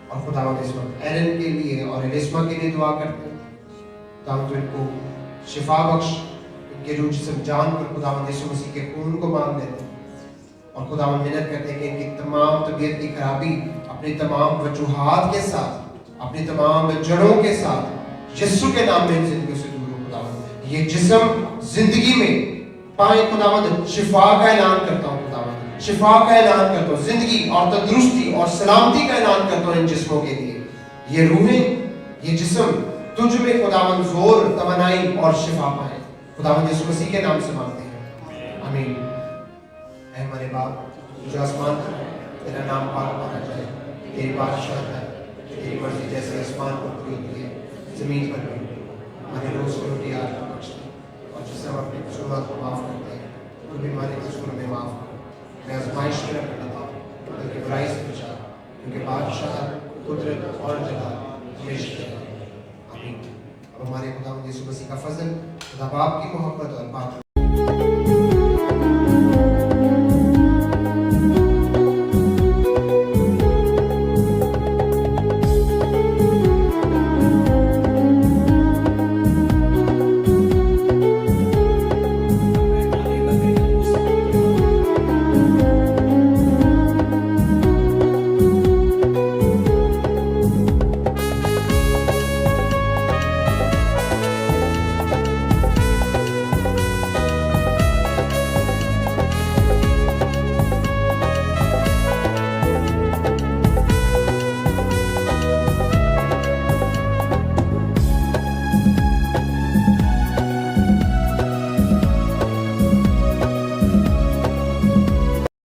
Speaker 2: और खुदावंद इस वक्त एरन के लिए और एलिस्मा के लिए दुआ करते हैं। खुदावंद तो इनको शिफा बख्श, इनके रूह जिस्म जान पर खुदावंद यीशु मसीह के खून को मांग लेते हैं। और खुदावंद मिन्नत करते हैं कि इनकी तमाम तबीयत की खराबी अपनी तमाम वजूहात के साथ, अपनी तमाम जड़ों के साथ यीशु के नाम में जिंदगी से दूर हो। खुदावंद ये जिस्म जिंदगी में पाए खुदावंद, शिफा का ऐलान करता हूँ खुदावंद, शिफा का ऐलान करता हूँ, जिंदगी और तंदुरुस्ती और सलामती का ऐलान करता हूँ इन जिस्मों के लिए। ये रूहें, ये जिस्म तुझ में खुदावंद जोर, तमन्नाई और शिफा पाए। खुदावंद यीशु मसीह के नाम से मांगते हैं, आमीन। ऐ हमारे बाप जो आसमान पर है, तेरा नाम पाक माना जाए, तेरी बादशाह है, तेरी मर्जी जैसे आसमान पर पूरी होती है जमीन पर भी। हमारे रोज की रोटी आज हमें बख्श दे, और जिससे हम अपने कसूरों को माफ करते हैं, तो भी हमारे कसूर में माफ कर। मैं आजमाइश में न पड़ता, बल्कि बुराई से बचा, क्योंकि बादशाह, कुदरत और जलाल हमेशा है। आमीन। अब हमारे खुदावंद यीशु मसीह का फजल, खुदा बाप की मोहब्बत और पाक